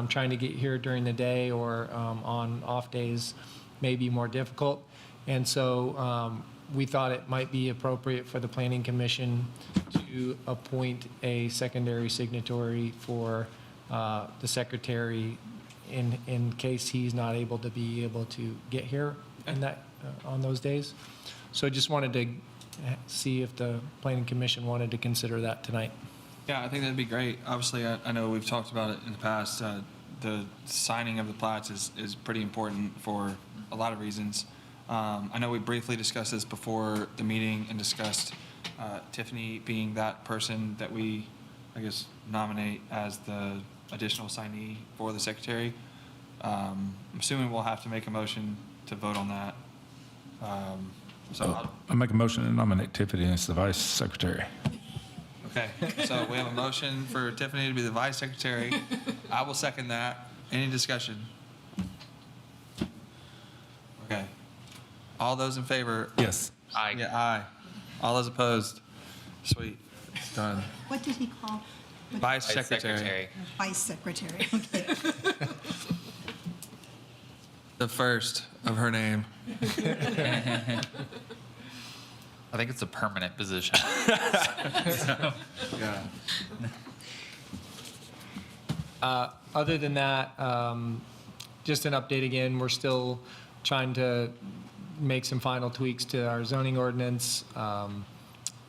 trying to get here during the day or on off days may be more difficult. And so we thought it might be appropriate for the Planning Commission to appoint a secondary signatory for the secretary in case he's not able to get here in that on those days. So I just wanted to see if the Planning Commission wanted to consider that tonight. Yeah, I think that'd be great. Obviously, I know we've talked about it in the past. The signing of the plats is pretty important for a lot of reasons. I know we briefly discussed this before the meeting and discussed Tiffany being that person that we, I guess, nominate as the additional signee for the secretary. I'm assuming we'll have to make a motion to vote on that. I'll make a motion to nominate Tiffany as the vice secretary. Okay, so we have a motion for Tiffany to be the vice secretary. I will second that. Any discussion? Okay. All those in favor? Yes. Aye. Yeah, aye. All those opposed? Sweet. It's done. What did he call? Vice secretary. Vice secretary, okay. The first of her name. I think it's a permanent position. Yeah. Other than that, just an update again, we're still trying to make some final tweaks to our zoning ordinance.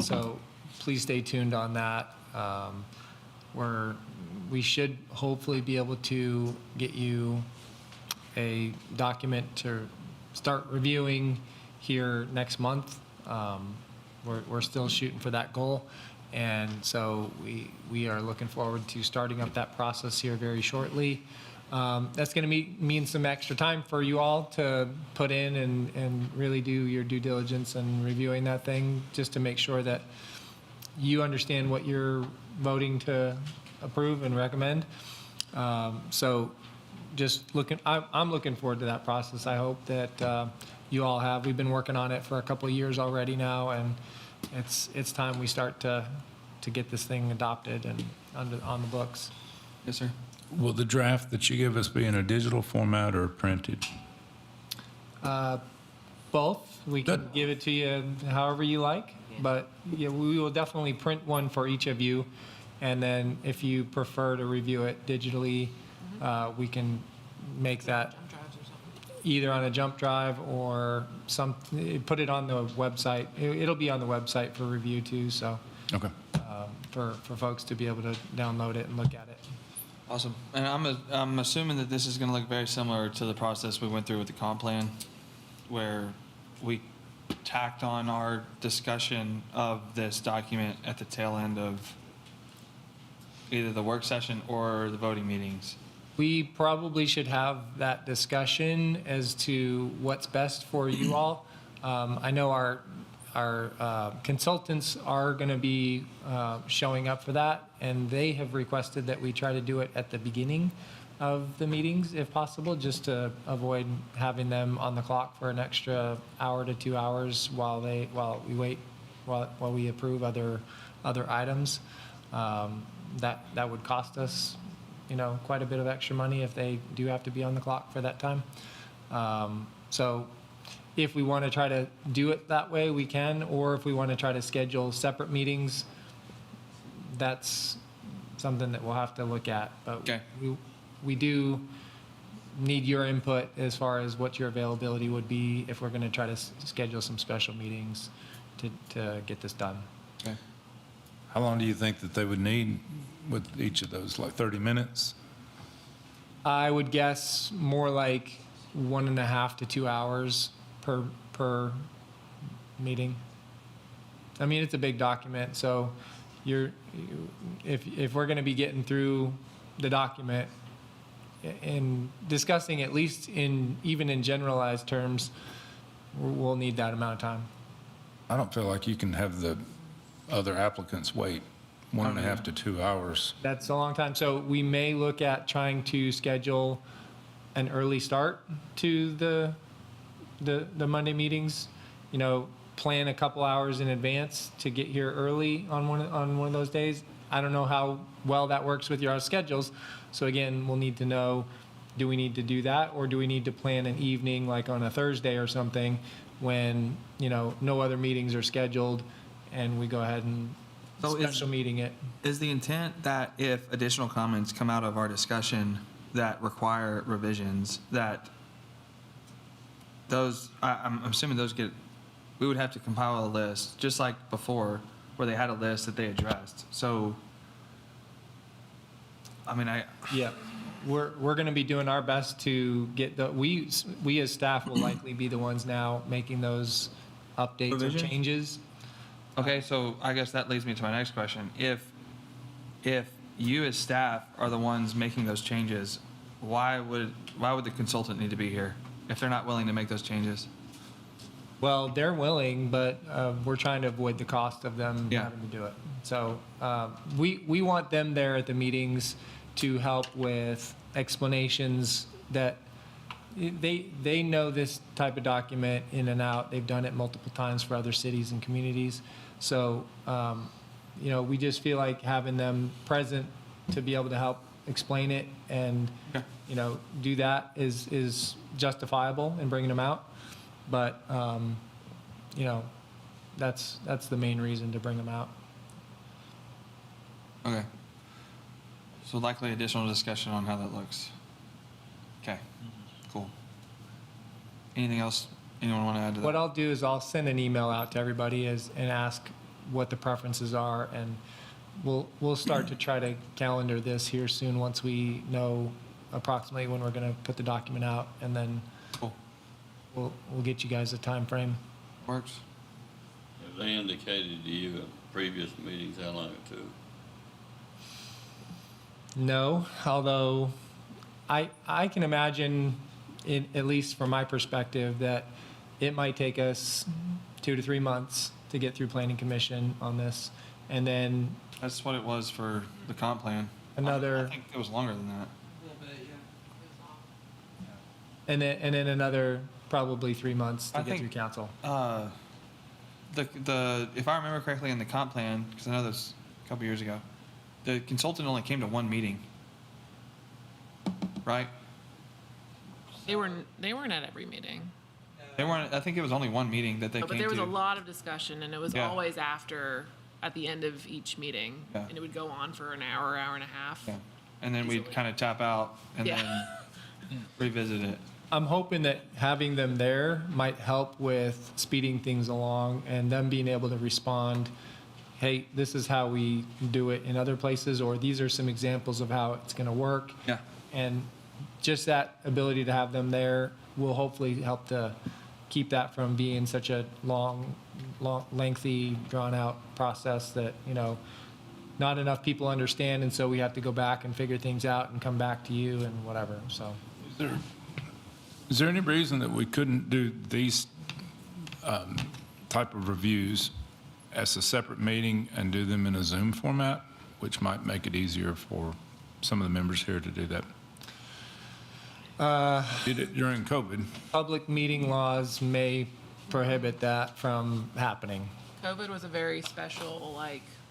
So please stay tuned on that. We should hopefully be able to get you a document to start reviewing here next month. We're still shooting for that goal. And so we are looking forward to starting up that process here very shortly. That's going to mean some extra time for you all to put in and really do your due diligence and reviewing that thing, just to make sure that you understand what you're voting to approve and recommend. So just I'm looking forward to that process. I hope that you all have. We've been working on it for a couple of years already now, and it's time we start to get this thing adopted and on the books. Yes, sir. Will the draft that you give us be in a digital format or printed? Both. We can give it to you however you like, but yeah, we will definitely print one for each of you. And then if you prefer to review it digitally, we can make that either on a jump drive or put it on the website. It'll be on the website for review too, so. Okay. For folks to be able to download it and look at it. Awesome. And I'm assuming that this is going to look very similar to the process we went through with the comp plan, where we tacked on our discussion of this document at the tail end of either the work session or the voting meetings. We probably should have that discussion as to what's best for you all. I know our consultants are going to be showing up for that, and they have requested that we try to do it at the beginning of the meetings if possible, just to avoid having them on the clock for an extra hour to 2 hours while we approve other items. That would cost us, quite a bit of extra money if they do have to be on the clock for that time. So if we want to try to do it that way, we can, or if we want to try to schedule separate meetings, that's something that we'll have to look at. But okay. We do need your input as far as what your availability would be if we're going to try to schedule some special meetings to get this done. Okay. How long do you think that they would need with each of those, like 30 minutes? I would guess more like 1.5 to 2 hours per meeting. I mean, it's a big document, so if we're going to be getting through the document and discussing, at least even in generalized terms, we'll need that amount of time. I don't feel like you can have the other applicants wait 1.5 to 2 hours. That's a long time. So we may look at trying to schedule an early start to the Monday meetings, plan a couple hours in advance to get here early on one of those days. I don't know how well that works with your schedules. So again, we'll need to know, do we need to do that, or do we need to plan an evening like on a Thursday or something when, no other meetings are scheduled, and we go ahead and special meeting it. Is the intent that if additional comments come out of our discussion that require revisions, that those, I'm assuming those we would have to compile a list, just like before, where they had a list that they addressed. So, Yeah, we're going to be doing our best to get we as staff will likely be the ones now making those updates or Revision? changes. Okay, so I guess that leads me to my next question. If you as staff are the ones making those changes, why would the consultant need to be here if they're not willing to make those changes? Well, they're willing, but we're trying to avoid the cost of them having to do it. So we want them there at the meetings to help with explanations that they know this type of document in and out. They've done it multiple times for other cities and communities. So, we just feel like having them present to be able to help explain it and, do that is justifiable in bringing them out. But, that's the main reason to bring them out. Okay. So likely additional discussion on how that looks. Okay, cool. Anything else anyone want to add to that? What I'll do is I'll send an email out to everybody and ask what the preferences are, and we'll start to try to calendar this here soon once we know approximately when we're going to put the document out, and then cool. We'll get you guys a time frame. Works. Have they indicated to you previous meetings, how long it took? No, although I can imagine, at least from my perspective, that it might take us 2 to 3 months to get through planning commission on this, and then That's what it was for the comp plan. another, I think it was longer than that. and then another probably 3 months to I get think- through council. If I remember correctly in the comp plan, because I know this a couple years ago, the consultant only came to one meeting, right? They weren't at every meeting. They weren't. I think it was only one meeting that they But came there was to. a lot of discussion, and it was Yeah. always at the end of each meeting. Yeah. And it would go on for an hour, hour and a half. Yeah. And then we'd kind of tap out and Yeah. then revisit it. I'm hoping that having them there might help with speeding things along and them being able to respond, hey, this is how we do it in other places, or these are some examples of how it's going to work. Yeah. And just that ability to have them there will hopefully help to keep that from being such a long, lengthy, drawn-out process that, not enough people understand, and so we have to go back and figure things out and come back to you and whatever, so. Is there any reason that we couldn't do these type of reviews as a separate meeting and do them in a Zoom format, which might make it easier for some of the members here to do that? Did it during COVID. Public meeting laws may prohibit that from happening. COVID was a very special,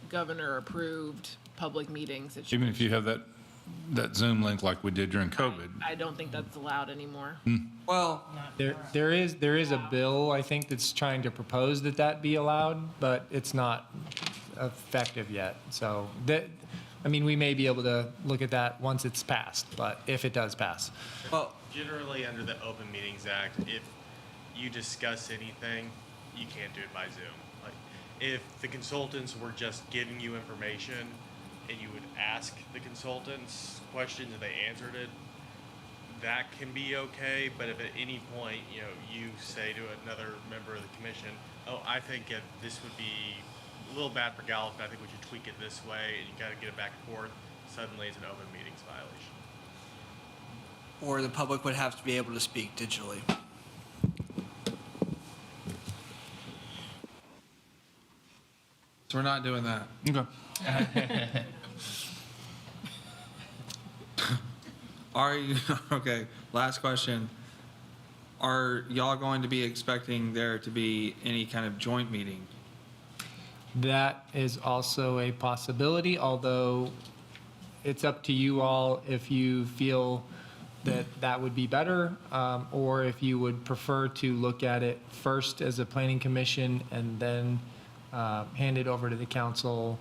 governor-approved public meeting situation. Even if you have that Zoom link like we did during COVID. I don't think that's allowed anymore. Well, there is a bill, I think, that's trying to propose that be allowed, but it's not effective yet. So we may be able to look at that once it's passed, but if it does pass. Well, generally under the Open Meetings Act, if you discuss anything, you can't do it by Zoom. Like, if the consultants were just giving you information and you would ask the consultants questions and they answered it, that can be okay. But if at any point, you say to another member of the commission, oh, I think this would be a little bad for Gallatin, I think we should tweak it this way, and you got to get it back and forth, suddenly it's an open meetings violation. Or the public would have to be able to speak digitally. So we're not doing that. Okay. Are you, okay, last question. Are y'all going to be expecting there to be any kind of joint meeting? That is also a possibility, although it's up to you all if you feel that would be better, or if you would prefer to look at it first as a planning commission and then hand it over to the council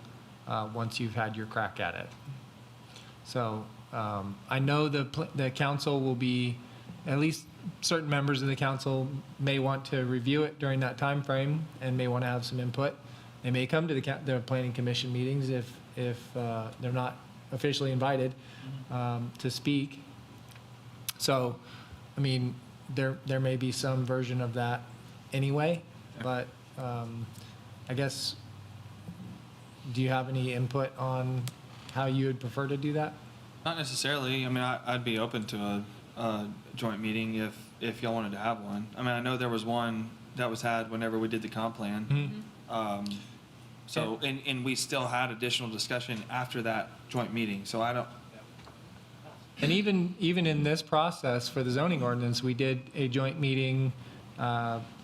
once you've had your crack at it. So I know the council will be, at least certain members of the council may want to review it during that time frame and may want to have some input. They may come to the planning commission meetings if they're not officially invited to speak. So, there may be some version of that anyway, but I guess, do you have any input on how you would prefer to do that? Not necessarily. I'd be open to a joint meeting if y'all wanted to have one. I know there was one that was had whenever we did the comp plan. So, and we still had additional discussion after that joint meeting, so I don't. And even in this process for the zoning ordinance, we did a joint meeting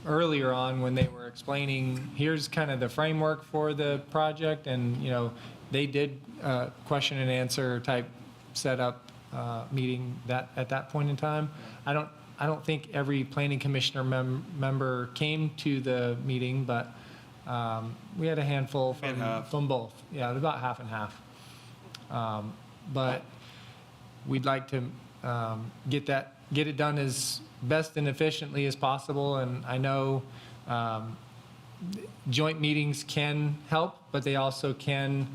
earlier on when they were explaining, here's kind of the framework for the project, and they did question and answer type setup meeting at that point in time. I don't think every planning commissioner member came to the meeting, but we had a handful from both. Yeah, about half and half. But we'd like to get it done as best and efficiently as possible. And I know joint meetings can help, but they also can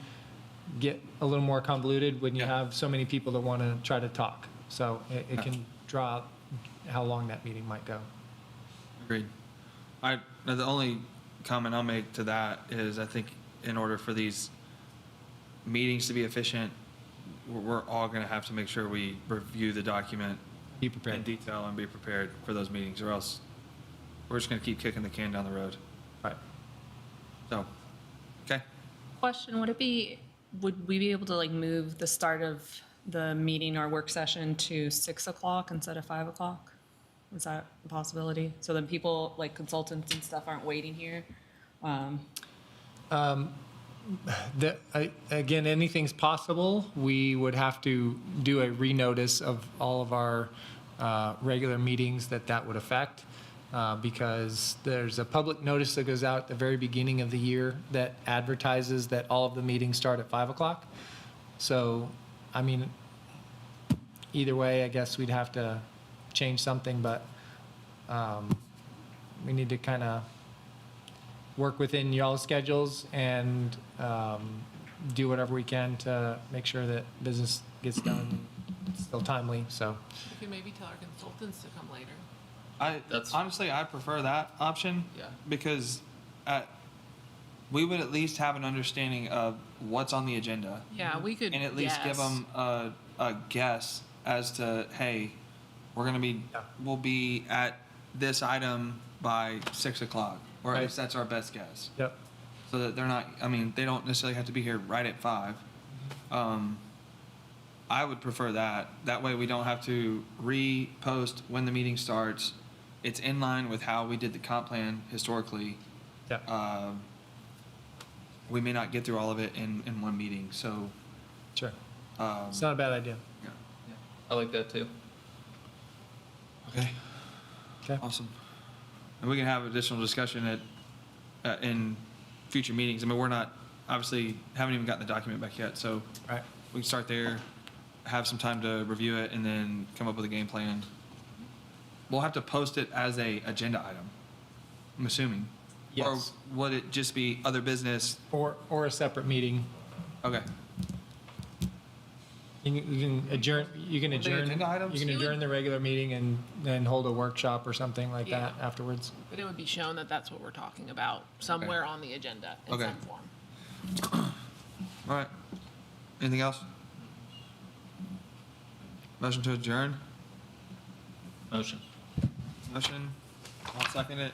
get a little more convoluted when you have so many people that want to try to talk. So it can draw out how long that meeting might go. Agreed. The only comment I'll make to that is I think in order for these meetings to be efficient, we're all going to have to make sure we review the document Be prepared. in detail and be prepared for those meetings, or else we're just going to keep kicking the can down the road. Right. So, okay. Question, would we be able to like move the start of the meeting or work session to 6 o'clock instead of 5 o'clock? Is that a possibility? So then people, like consultants and stuff aren't waiting here? Again, anything's possible. We would have to do a renotice of all of our regular meetings that would affect, because there's a public notice that goes out at the very beginning of the year that advertises that all of the meetings start at 5 o'clock. So, I mean, either way, I guess we'd have to change something, but we need to kind of work within y'all's schedules and do whatever we can to make sure that business gets done still timely, so. We can maybe tell our consultants to come later. Honestly, I prefer that option. Yeah. Because we would at least have an understanding of what's on the agenda. Yeah, we could And at least give guess. them a guess as to, hey, we'll be at this item by 6 o'clock, or at least that's our best guess. Yep. So that they're not, they don't necessarily have to be here right at 5. I would prefer that. That way we don't have to repost when the meeting starts. It's in line with how we did the comp plan historically. Yeah. We may not get through all of it in one meeting, so. Sure. It's not a bad idea. Yeah. I like that too. Okay. Okay. Awesome. And we can have additional discussion in future meetings. We're not, obviously, haven't even gotten the document back yet, so. Right. We can start there, have some time to review it, and then come up with a game plan. We'll have to post it as a agenda item, I'm assuming. Yes. Or would it just be other business? Or a separate meeting. Okay. You can adjourn, agenda items? you can adjourn the regular meeting and then hold a workshop or something like that Yeah. afterwards. But it would be shown that that's what we're talking about somewhere on the agenda in Okay. some form. All right. Anything else? Motion to adjourn? Motion. Motion. I'll second it.